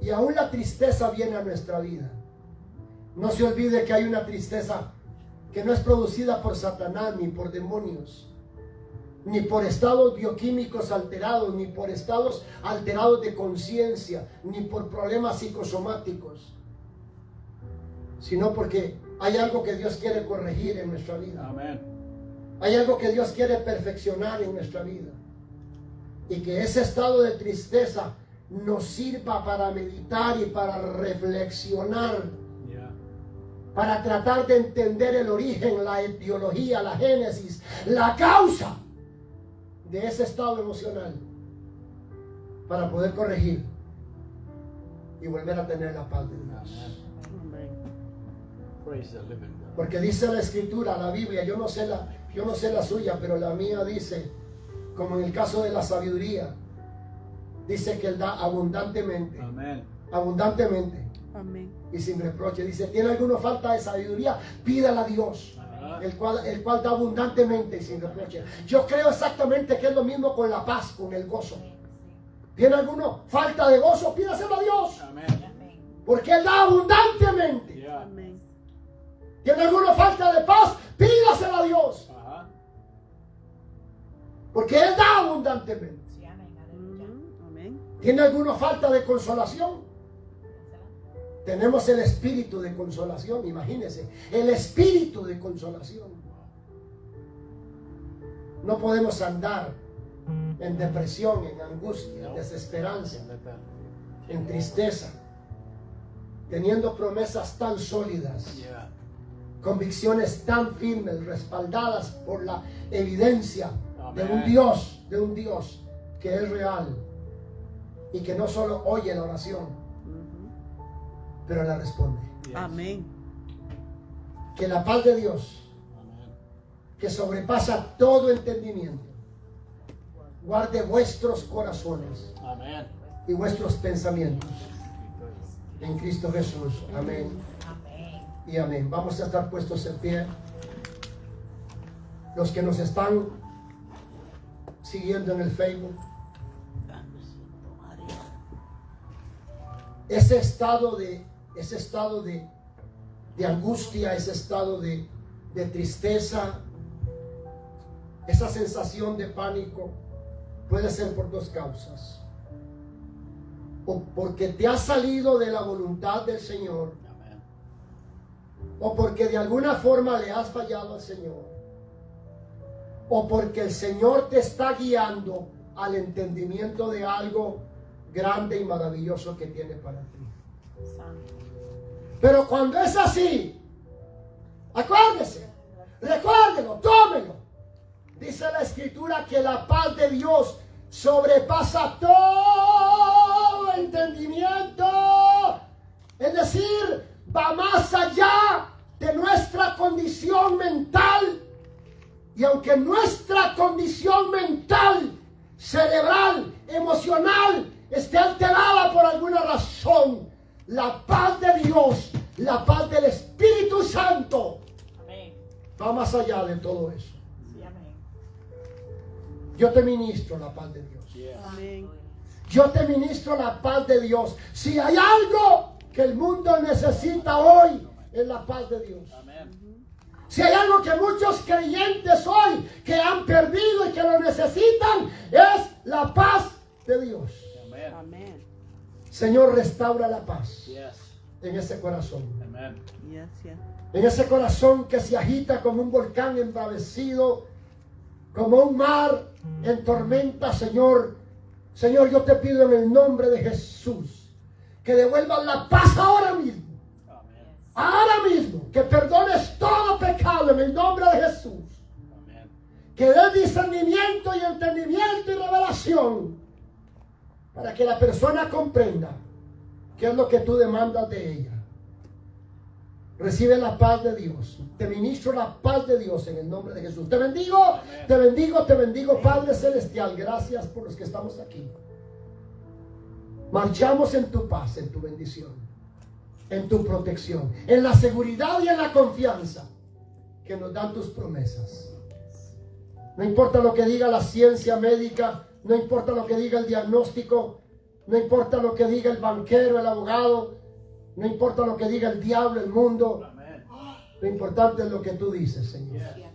y aún la tristeza viene a nuestra vida, no se olvide que hay una tristeza que no es producida por Satanás, ni por demonios, ni por estados bioquímicos alterados, ni por estados alterados de conciencia, ni por problemas psicosomáticos, sino porque hay algo que Dios quiere corregir en nuestra vida. Amén. Hay algo que Dios quiere perfeccionar en nuestra vida. Y que ese estado de tristeza nos sirva para meditar y para reflexionar, Yeah. para tratar de entender el origen, la etiología, la génesis, la causa de ese estado emocional, para poder corregir y volver a tener la paz de Dios. Amén. Amén. Praise the living God. Porque dice la escritura, la Biblia, yo no sé la suya, pero la mía dice, como en el caso de la sabiduría, dice que Él da abundantemente, Amén. abundantemente Amén. y sin reproche. Dice, ¿tiene alguna falta de sabiduría? Pídala a Dios, Ajá. el cual da abundantemente y sin reproche. Yo creo exactamente que es lo mismo con la paz, con el gozo. ¿Tiene alguna falta de gozo? Pídaselo a Dios, Amén. Amén. porque Él da abundantemente. Yeah. Amén. ¿Tiene alguna falta de paz? Pídaselo a Dios, Ajá. porque Él da abundantemente. Sí, amén. Aleluya. Amén. ¿Tiene alguna falta de consolación? Tenemos el espíritu de consolación, imagínense, el espíritu de consolación. No podemos andar en depresión, en angustia, en desesperanza, en tristeza, teniendo promesas tan sólidas, Yeah. convicciones tan firmes, respaldadas por la evidencia de Amén. de un Dios que es real y que no solo oye la oración, pero la responde. Yes. Amén. Que la paz de Dios, Amen. que sobrepasa todo entendimiento, guarde vuestros corazones Amen. y vuestros pensamientos en Cristo Jesús. Amén y amén. Vamos a estar puestos en pie. Los que nos están siguiendo en el Facebook, ese estado de angustia, ese estado de tristeza, esa sensación de pánico puede ser por dos causas: o porque te has salido de la voluntad del Señor, Amen. o porque de alguna forma le has fallado al Señor, o porque el Señor te está guiando al entendimiento de algo grande y maravilloso que tiene para ti. Pero cuando es así, acuérdese, recuérdelo, tómelo. Dice la Escritura que la paz de Dios sobrepasa todo entendimiento. Es decir, va más allá de nuestra condición mental. Y aunque nuestra condición mental, cerebral, emocional, esté alterada por alguna razón, la paz de Dios, la paz del Espíritu Santo, Amén. va más allá de todo eso. Sí, amén. Yo te ministro la paz de Dios. Yes. Amén. Yo te ministro la paz de Dios. Si hay algo que el mundo necesita hoy, es la paz de Dios. Amen. Si hay algo que muchos creyentes hoy que han perdido y que lo necesitan, es la paz de Dios. Amen. Amén. Señor, restaura la paz Yes. en ese corazón. Amen. Yes, yes. En ese corazón que se agita como un volcán embravecido, como un mar en tormenta, Señor. Señor, yo te pido en el nombre de Jesús que devuelvas la paz ahora mismo. Amen. Ahora mismo, que perdones todo pecado en el nombre de Jesús. Amen. Que des discernimiento y entendimiento y revelación para que la persona comprenda qué es lo que tú demandas de ella. Recibe la paz de Dios. Te ministro la paz de Dios en el nombre de Jesús. Te bendigo, Amén. te bendigo, te bendigo, Padre Celestial. Gracias por los que estamos aquí. Marchamos en tu paz, en tu bendición, en tu protección, en la seguridad y en la confianza que nos dan tus promesas. No importa lo que diga la ciencia médica, no importa lo que diga el diagnóstico, no importa lo que diga el banquero, el abogado, no importa lo que diga el diablo, el mundo. Amen. Lo importante es lo que tú dices, Señor. Yes.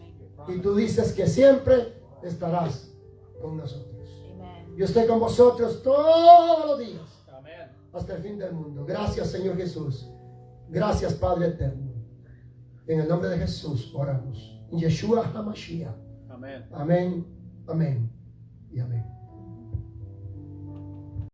Y tú dices que siempre estarás con nosotros. Yo estoy con vosotros todos los días Amen. hasta el fin del mundo. Gracias, Señor Jesús. Gracias, Padre eterno. En el nombre de Jesús oramos. En Yeshua HaMashiach. Amen. Amén, amén y amén.